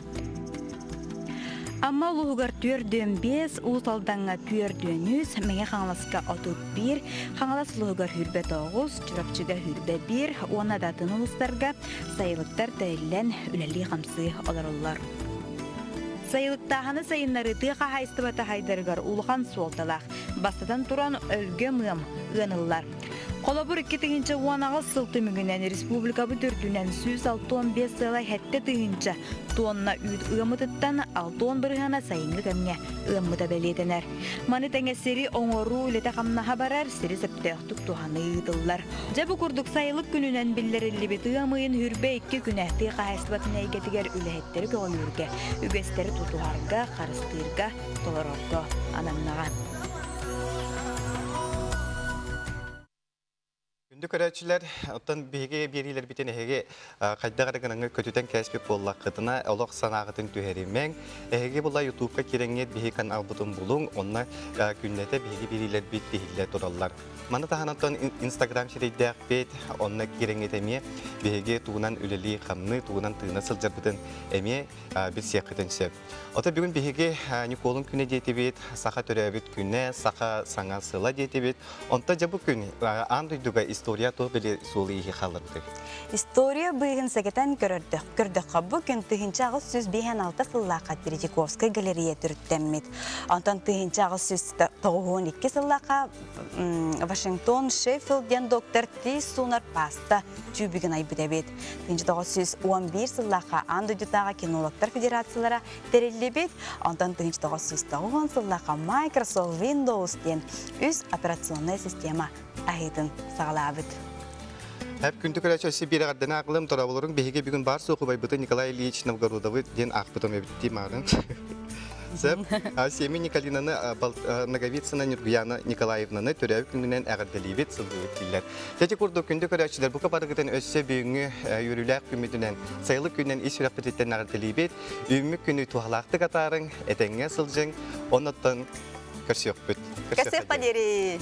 D: Amma uluğar tüyördüğün 5, ulusaldanğa tüyördüğün 100, mene xanlaska 31, xanlas uluğar hürbe 9, çırapçıda hürbe 1, ona datın uluslarga sayılıklar dəyilən üleli xamsı olarırlar. Sayılıktağını sayınları tıqa haystıbata haydargar uluğan soltalaq, bastadan turan ölgö mığım ığınırlar. Kolabur 2 onağı sıltı mügünen Respublika büdürdünen 165 sılay hette tığınca tuğunna üd ığımıdıttan 6-11 hana sayınlı gömge ığımıda belediler. Manı seri oңoru ülete qamna habarar seri septeğtuk tuğanı ığıdıllar. Cabı kurduk sayılık gününen bildirilli bit ığımıyın hürbe 2 günehti qahaysıbatına egetiger ülehetteri göğülürge, ügesteri tutuharga, qarыстırga, tolarorga anannağa.
B: Күндү көрәчілер, оттан беге берилер битен әге қайда қарағаныңы көтүтен кәспек боллаққытына олық санағытын түхеремен. Әге бұла ютубқа кереңет беге канал бұтын бұлың, онна күннеті беге берилер бит дегілер тұралар. Маны тағанаттан инстаграм шерейдәк бет, онна кереңет әме беге туғынан үлелі қамны, туғынан тығына сылжар бұтын әме бір сияқытын сөп. Ота бүгін беге Николын күні дейті бет, сақа төрәбет күні, сақа саңа сыла дейті бет. Онта жабы күн андойдуға история то биле сулы ихи халырды.
C: История быйын сәгетен көрдік. Көрдік қабы күн тыхынчағы сөз 5-6 сыллақа Третьяковская галерея түрттеммет. Антон тыхынчағы сөз 9-12 сыллақа Вашингтон, Шеффилден доктор Ти Сунар Паста тюбігін айбыдабет. Тыхынчағы сөз 11 сыллақа Андыдютаға кинологтар федерациялара терелебет. Антон тыхынчағы сөз 9 сыллақа Microsoft Windows ден үз операционная система айытын сағалабыд.
B: Әп күнді көрәчөсі бері ғадден ақылым тұрабылырың беге бүгін бар соқы байбыты Николай Ильич Новгородовы ден ақпытым өбітті мағын. Сәп, Семен Николинаны Наговицына Нюргияна Николаевнаны төрәуі күнінен әғірделейбет сылғы өттілер. Тәте күрді күнді көрәчілер бұқа барығыдан өссе бүйіңі үріләк күмітінен сайлық күнінен еш үрәк бітеттен әғірделейбет, үйімік күні туғалақты қатарың, әтәңе сылжың, онаттан көрсек бүт.
C: Көрсек падері!